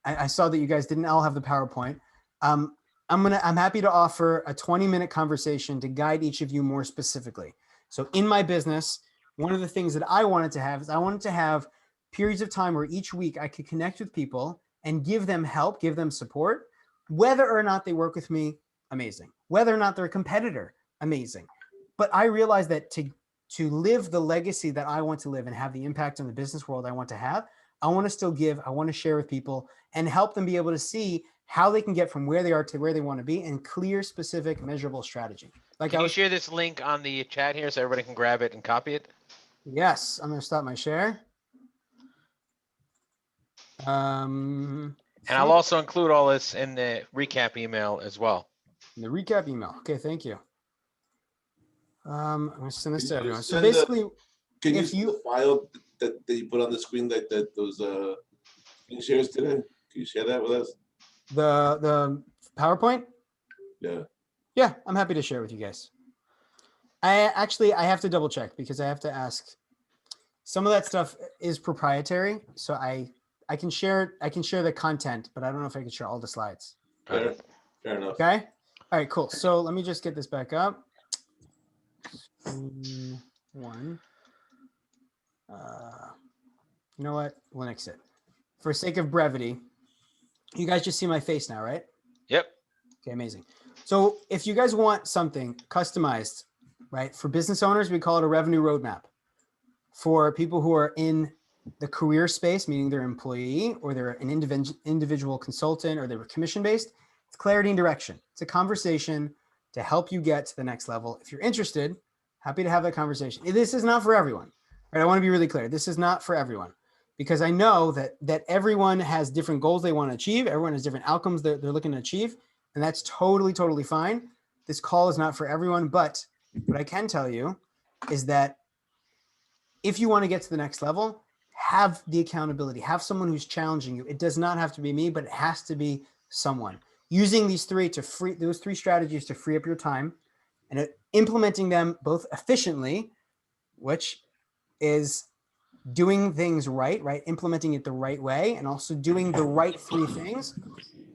I saw that you guys didn't all have the PowerPoint, I'm happy to offer a 20-minute conversation to guide each of you more specifically. So in my business, one of the things that I wanted to have is I wanted to have periods of time where each week I could connect with people and give them help, give them support, whether or not they work with me, amazing. Whether or not they're a competitor, amazing. But I realized that to live the legacy that I want to live and have the impact on the business world I want to have, I want to still give, I want to share with people and help them be able to see how they can get from where they are to where they want to be, and clear, specific, measurable strategy. Like, can you share this link on the chat here so everybody can grab it and copy it? Yes, I'm going to stop my share. And I'll also include all this in the recap email as well. In the recap email. Okay, thank you. I'm going to send this to everyone. So basically, can you see the file that you put on the screen that those screen shares today? Can you share that with us? The PowerPoint? Yeah. Yeah, I'm happy to share with you guys. I have to double check because I have to ask. Some of that stuff is proprietary, so I can share the content, but I don't know if I can share all the slides. Fair enough. Okay. All right, cool. So let me just get this back up. One. You know what? We'll nix it. For sake of brevity, you guys just see my face now, right? Yep. Okay, amazing. So if you guys want something customized, right, for business owners, we call it a revenue roadmap. For people who are in the career space, meaning they're an employee or they're an individual consultant or they're commission-based, it's clarity and direction. It's a conversation to help you get to the next level. If you're interested, happy to have that conversation. This is not for everyone, right? I want to be really clear. This is not for everyone, because I know that everyone has different goals they want to achieve. Everyone has different outcomes they're looking to achieve, and that's totally, totally fine. This call is not for everyone, but what I can tell you is that if you want to get to the next level, have the accountability, have someone who's challenging you. It does not have to be me, but it has to be someone. Using those three strategies to free up your time and implementing them both efficiently, which is doing things right, implementing it the right way, and also doing the right three things,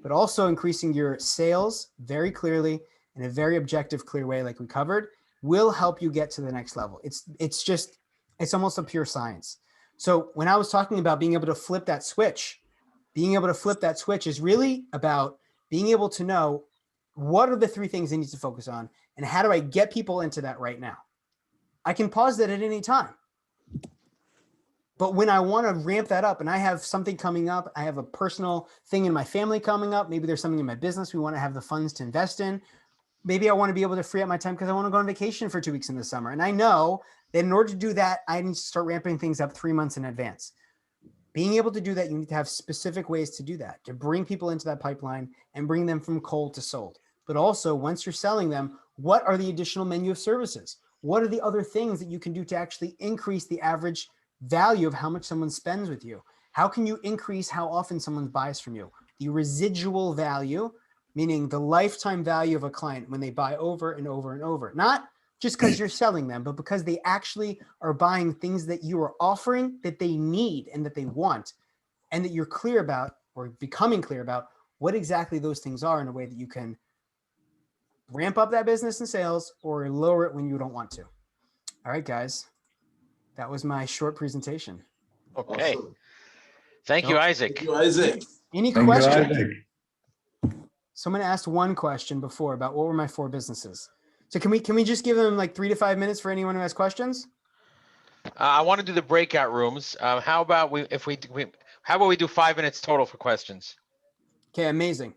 but also increasing your sales very clearly in a very objective, clear way, like we covered, will help you get to the next level. It's almost a pure science. So when I was talking about being able to flip that switch, is really about being able to know what are the three things they need to focus on, and how do I get people into that right now? I can pause that at any time. But when I want to ramp that up and I have something coming up, I have a personal thing in my family coming up, maybe there's something in my business we want to have the funds to invest in. Maybe I want to be able to free up my time because I want to go on vacation for 2 weeks in the summer. And I know that in order to do that, I need to start ramping things up 3 months in advance. Being able to do that, you need to have specific ways to do that, to bring people into that pipeline and bring them from cold to sold. But also, once you're selling them, what are the additional menu of services? What are the other things that you can do to actually increase the average value of how much someone spends with you? How can you increase how often someone buys from you? The residual value, meaning the lifetime value of a client when they buy over and over and over. Not just because you're selling them, but because they actually are buying things that you are offering that they need and that they want, and that you're clear about, or becoming clear about, what exactly those things are in a way that you can ramp up that business and sales or lower it when you don't want to. All right, guys. That was my short presentation. Okay. Thank you, Isaac. Thank you, Isaac. Any questions? Someone asked one question before about what were my 4 businesses. So can we just give them like 3 to 5 minutes for anyone who has questions? I want to do the breakout rooms. How about we do 5 minutes total for questions? Okay, amazing.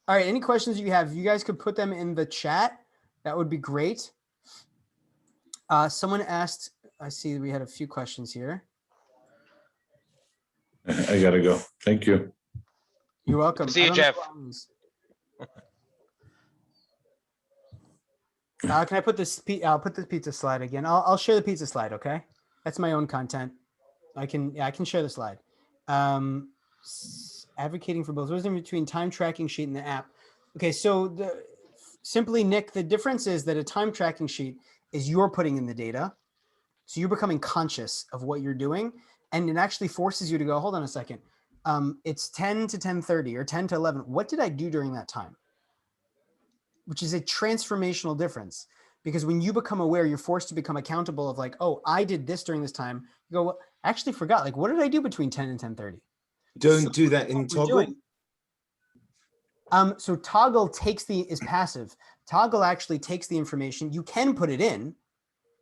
All right, any questions you have, you guys could put them in the chat. That would be great. Someone asked, I see we had a few questions here. I gotta go. Thank you. You're welcome. See you, Jeff. Can I put this? I'll put the pizza slide again. I'll share the pizza slide. Okay, that's my own content. I can share the slide. Advocating for both. What's in between time tracking sheet and the app? Okay, so simply, Nick, the difference is that a time tracking sheet is you're putting in the data, so you're becoming conscious of what you're doing, and it actually forces you to go, hold on a second. It's 10 to 10:30 or 10 to 11. What did I do during that time? Which is a transformational difference, because when you become aware, you're forced to become accountable of like, oh, I did this during this time. You go, well, I actually forgot. Like, what did I do between 10 and 10:30? Don't do that in Toggle. So Toggle is passive. Toggle actually takes the information. You can put it in.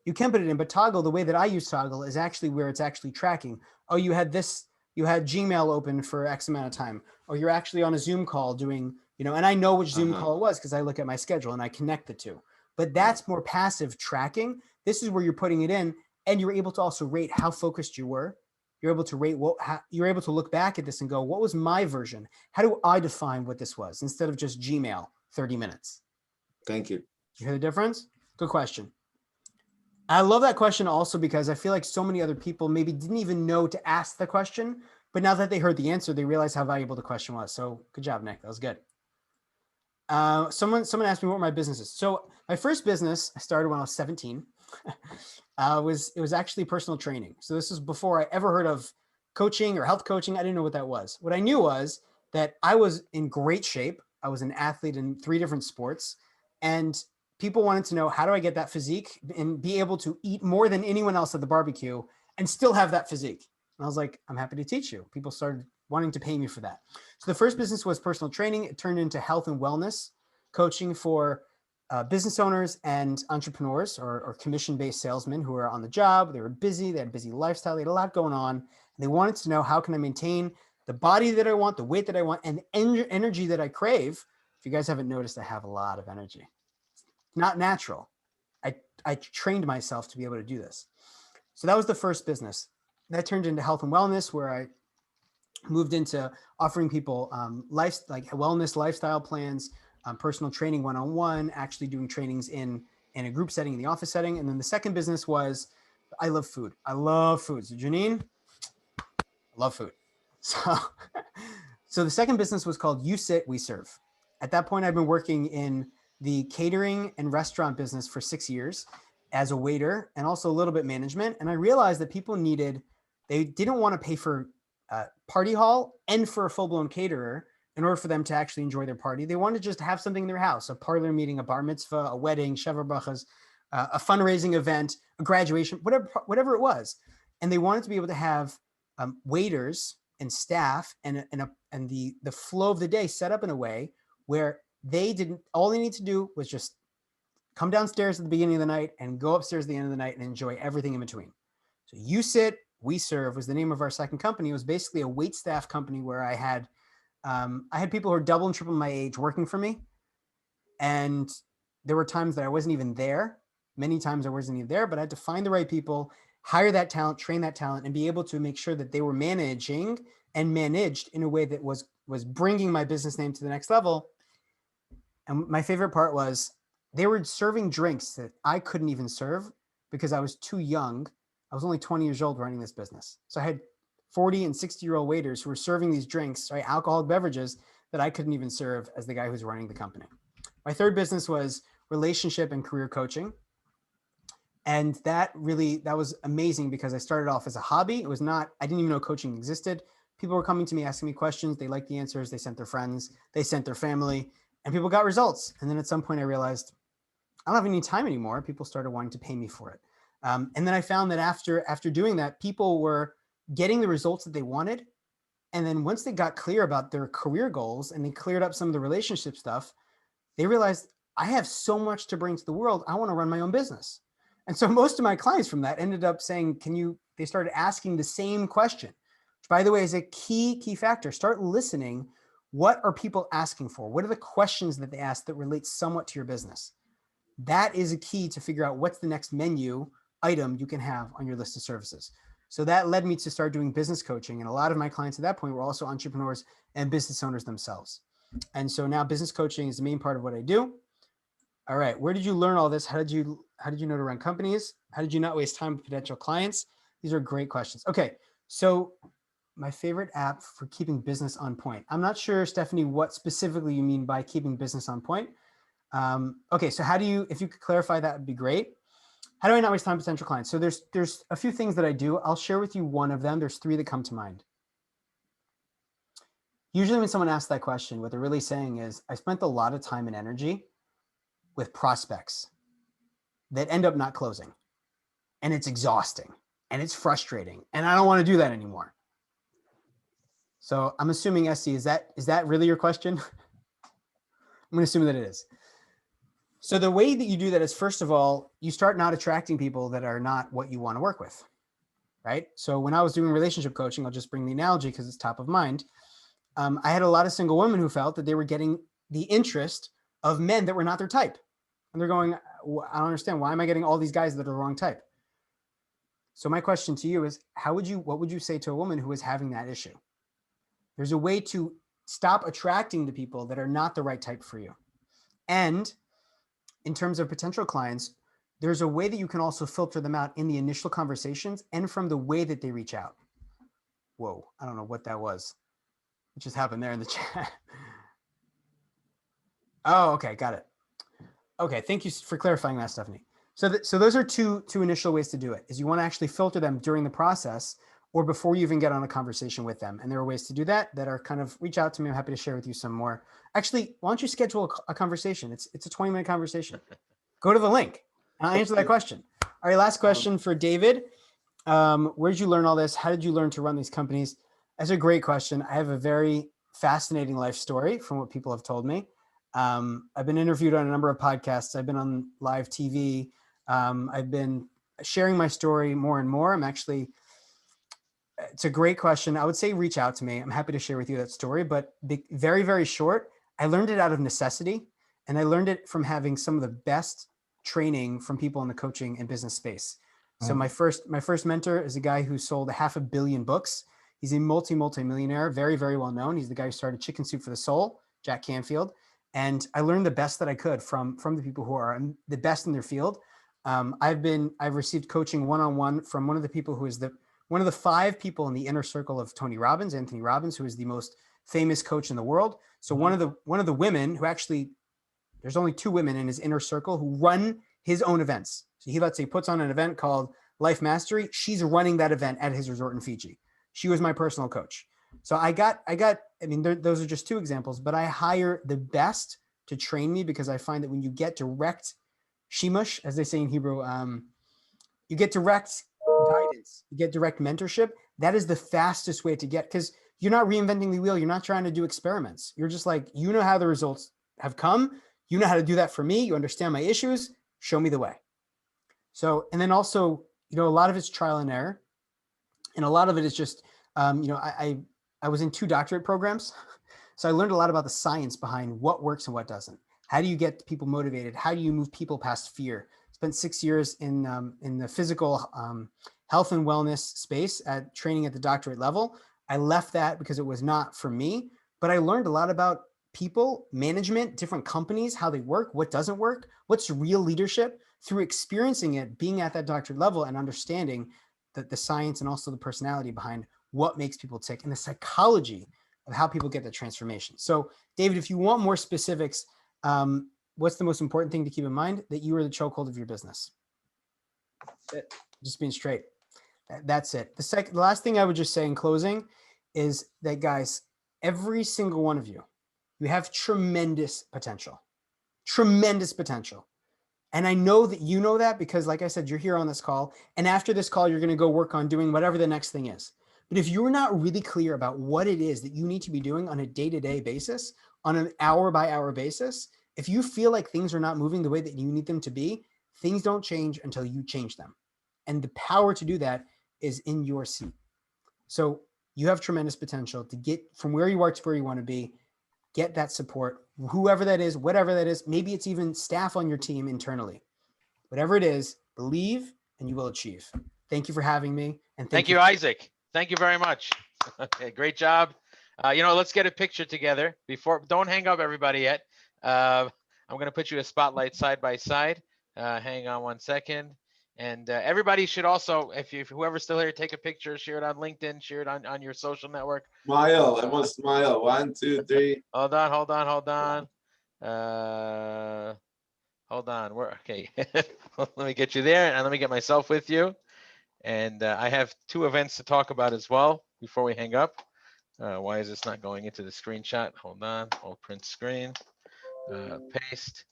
But Toggle, the way that I use Toggle is actually where it's actually tracking. Oh, you had Gmail open for X amount of time. Or you're actually on a Zoom call doing, and I know which Zoom call it was because I look at my schedule and I connect the two. But that's more passive tracking. This is where you're putting it in, and you're able to also rate how focused you were. You're able to rate you're able to look back at this and go, what was my version? How do I define what this was instead of just Gmail 30 minutes? Thank you. You hear the difference? Good question. I love that question also because I feel like so many other people maybe didn't even know to ask the question, but now that they heard the answer, they realize how valuable the question was. So good job, Nick. That was good. Someone asked me what my business is. So my first business I started when I was 17. It was actually personal training. So this is before I ever heard of coaching or health coaching. I didn't know what that was. What I knew was that I was in great shape. I was an athlete in 3 different sports, and people wanted to know, how do I get that physique and be able to eat more than anyone else at the barbecue and still have that physique? And I was like, I'm happy to teach you. People started wanting to pay me for that. So the first business was personal training. It turned into health and wellness coaching for business owners and entrepreneurs or commission-based salesmen who were on the job. They were busy. They had a busy lifestyle. They had a lot going on. And they wanted to know, how can I maintain the body that I want, the weight that I want, and the energy that I crave? If you guys haven't noticed, I have a lot of energy. Not natural. I trained myself to be able to do this. So that was the first business. That turned into health and wellness, where I moved into offering people like wellness lifestyle plans, personal training one-on-one, actually doing trainings in a group setting, in the office setting. And then the second business was, I love food. I love food. So Janine, I love food. So the second business was called You Sit, We Serve. At that point, I've been working in the catering and restaurant business for 6 years as a waiter and also a little bit management. And I realized that people they didn't want to pay for party hall and for a full-blown caterer in order for them to actually enjoy their party. They wanted just to have something in their house, a parlor meeting, a bar mitzvah, a wedding, shever brachas, a fundraising event, a graduation, whatever it was. And they wanted to be able to have waiters and staff and the flow of the day set up in a way where all they need to do was just come downstairs at the beginning of the night and go upstairs at the end of the night and enjoy everything in between. So You Sit, We Serve was the name of our second company. It was basically a wait staff company where I had people who were double and triple my age working for me. And there were times that I wasn't even there. Many times I wasn't even there, but I had to find the right people, hire that talent, train that talent, and be able to make sure that they were managing and managed in a way that was bringing my business name to the next level. And my favorite part was they were serving drinks that I couldn't even serve because I was too young. I was only 20 years old running this business. So I had 40 and 60-year-old waiters who were serving these drinks, right, alcoholic beverages that I couldn't even serve as the guy who's running the company. My third business was relationship and career coaching. And that was amazing because I started off as a hobby. I didn't even know coaching existed. People were coming to me, asking me questions. They liked the answers. They sent their friends, they sent their family, and people got results. And then at some point I realized I don't have any time anymore. People started wanting to pay me for it. And then I found that after doing that, people were getting the results that they wanted. And then once they got clear about their career goals and they cleared up some of the relationship stuff, they realized I have so much to bring to the world. I want to run my own business. And so most of my clients from that ended up saying, they started asking the same question, which by the way is a key factor. Start listening. What are people asking for? What are the questions that they ask that relate somewhat to your business? That is a key to figure out what's the next menu item you can have on your list of services. So that led me to start doing business coaching. And a lot of my clients at that point were also entrepreneurs and business owners themselves. And so now business coaching is the main part of what I do. All right, where did you learn all this? How did you know to run companies? How did you not waste time with potential clients? These are great questions. Okay, so my favorite app for keeping business on point. I'm not sure, Stephanie, what specifically you mean by keeping business on point. Okay, so if you could clarify, that would be great. How do I not waste time with potential clients? So there's a few things that I do. I'll share with you one of them. There's three that come to mind. Usually when someone asks that question, what they're really saying is, I spent a lot of time and energy with prospects that end up not closing. And it's exhausting and it's frustrating. And I don't want to do that anymore. So I'm assuming, Essie, is that really your question? I'm going to assume that it is. So the way that you do that is, first of all, you start not attracting people that are not what you want to work with, right? So when I was doing relationship coaching, I'll just bring the analogy because it's top of mind. I had a lot of single women who felt that they were getting the interest of men that were not their type. And they're going, I don't understand. Why am I getting all these guys that are the wrong type? So my question to you is, what would you say to a woman who is having that issue? There's a way to stop attracting the people that are not the right type for you. And in terms of potential clients, there's a way that you can also filter them out in the initial conversations and from the way that they reach out. Whoa, I don't know what that was. It just happened there in the chat. Oh, okay, got it. Okay, thank you for clarifying that, Stephanie. So those are two initial ways to do it, is you want to actually filter them during the process or before you even get on a conversation with them. And there are ways to do that are kind of, reach out to me. I'm happy to share with you some more. Actually, why don't you schedule a conversation? It's a 20-minute conversation. Go to the link and I'll answer that question. All right, last question for David. Where did you learn all this? How did you learn to run these companies? That's a great question. I have a very fascinating life story from what people have told me. I've been interviewed on a number of podcasts. I've been on live TV. I've been sharing my story more and more. It's a great question. I would say reach out to me. I'm happy to share with you that story, but very, very short. I learned it out of necessity, and I learned it from having some of the best training from people in the coaching and business space. So my first mentor is a guy who sold 500 million books. He's a multi-millionaire, very, very well known. He's the guy who started Chicken Soup for the Soul, Jack Canfield. And I learned the best that I could from the people who are the best in their field. I've received coaching one-on-one from one of the people who is one of the 5 people in the inner circle of Tony Robbins, Anthony Robbins, who is the most famous coach in the world. So one of the women who actually, there's only 2 women in his inner circle who run his own events. So he puts on an event called Life Mastery. She's running that event at his resort in Fiji. She was my personal coach. So those are just 2 examples, but I hire the best to train me because I find that when you get direct shimush, as they say in Hebrew, you get direct guidance, you get direct mentorship. That is the fastest way to get, because you're not reinventing the wheel. You're not trying to do experiments. You're just like, you know how the results have come. You know how to do that for me. You understand my issues. Show me the way. So, and then also, a lot of it's trial and error. And a lot of it is just, I was in 2 doctorate programs. So I learned a lot about the science behind what works and what doesn't. How do you get people motivated? How do you move people past fear? Spent 6 years in the physical health and wellness space at training at the doctorate level. I left that because it was not for me, but I learned a lot about people, management, different companies, how they work, what doesn't work, what's real leadership through experiencing it, being at that doctorate level and understanding the science and also the personality behind what makes people tick and the psychology of how people get the transformation. So David, if you want more specifics, what's the most important thing to keep in mind? That you are the chokehold of your business. That's it. Just being straight. That's it. The last thing I would just say in closing is that, guys, every single one of you have tremendous potential, And I know that you know that because, like I said, you're here on this call. And after this call, you're going to go work on doing whatever the next thing is. But if you're not really clear about what it is that you need to be doing on a day-to-day basis, on an hour-by-hour basis, if you feel like things are not moving the way that you need them to be, things don't change until you change them. And the power to do that is in your seat. So you have tremendous potential to get from where you are to where you want to be. Get that support, whoever that is, whatever that is. Maybe it's even staff on your team internally. Whatever it is, believe and you will achieve. Thank you for having me. And thank you, Isaac. Thank you very much. Okay, great job. Let's get a picture together don't hang up everybody yet. I'm going to put you a spotlight side by side. Hang on one second. And everybody should also, if whoever's still here, take a picture, share it on LinkedIn, share it on your social network. Smile. I want to smile. 1, 2, 3. Hold on. Hold on. Okay. Let me get you there and let me get myself with you. And I have 2 events to talk about as well before we hang up. Why is this not going into the screenshot? Hold on. I'll print screen. Paste.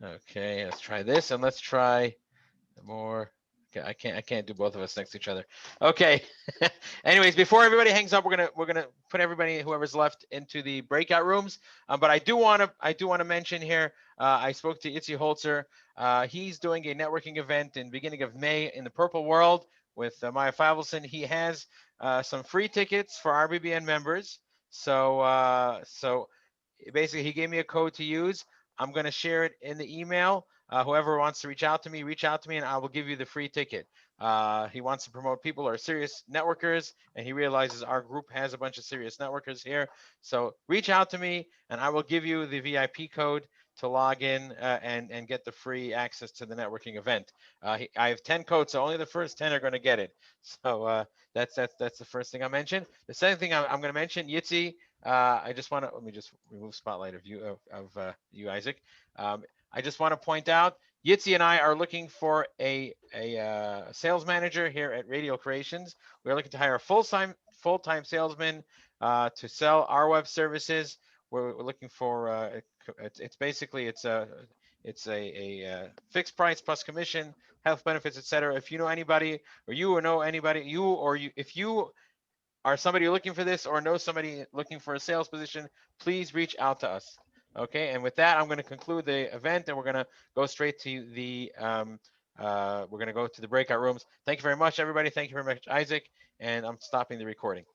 Okay, let's try this and let's try more. Okay, I can't do both of us next to each other. Okay. Anyways, before everybody hangs up, we're gonna put everybody, whoever's left, into the breakout rooms. But I do want to mention here. I spoke to Yitzie Holzer. He's doing a networking event in beginning of May in the Purple World with Maya Favelson. He has some free tickets for RBBN members. So basically, he gave me a code to use. I'm going to share it in the email. Whoever wants to reach out to me, and I will give you the free ticket. He wants to promote people who are serious networkers, and he realizes our group has a bunch of serious networkers here. So reach out to me, and I will give you the VIP code to log in and get the free access to the networking event. I have 10 codes, so only the first 10 are going to get it. So that's the first thing I mentioned. The second thing I'm going to mention, Yitzie. I just want to let me just remove spotlight of you you, Isaac. I just want to point out, Yitzie and I are looking for a sales manager here at Radial Creations. We're looking to hire a full-time salesman to sell our web services. We're looking for it's basically a fixed price plus commission, health benefits, etc. If you know anybody, or you know anybody, if you are somebody looking for this or know somebody looking for a sales position, please reach out to us. Okay, and with that, I'm going to conclude the event, and we're going to go straight to the breakout rooms. Thank you very much, everybody. Thank you very much, Isaac, and I'm stopping the recording.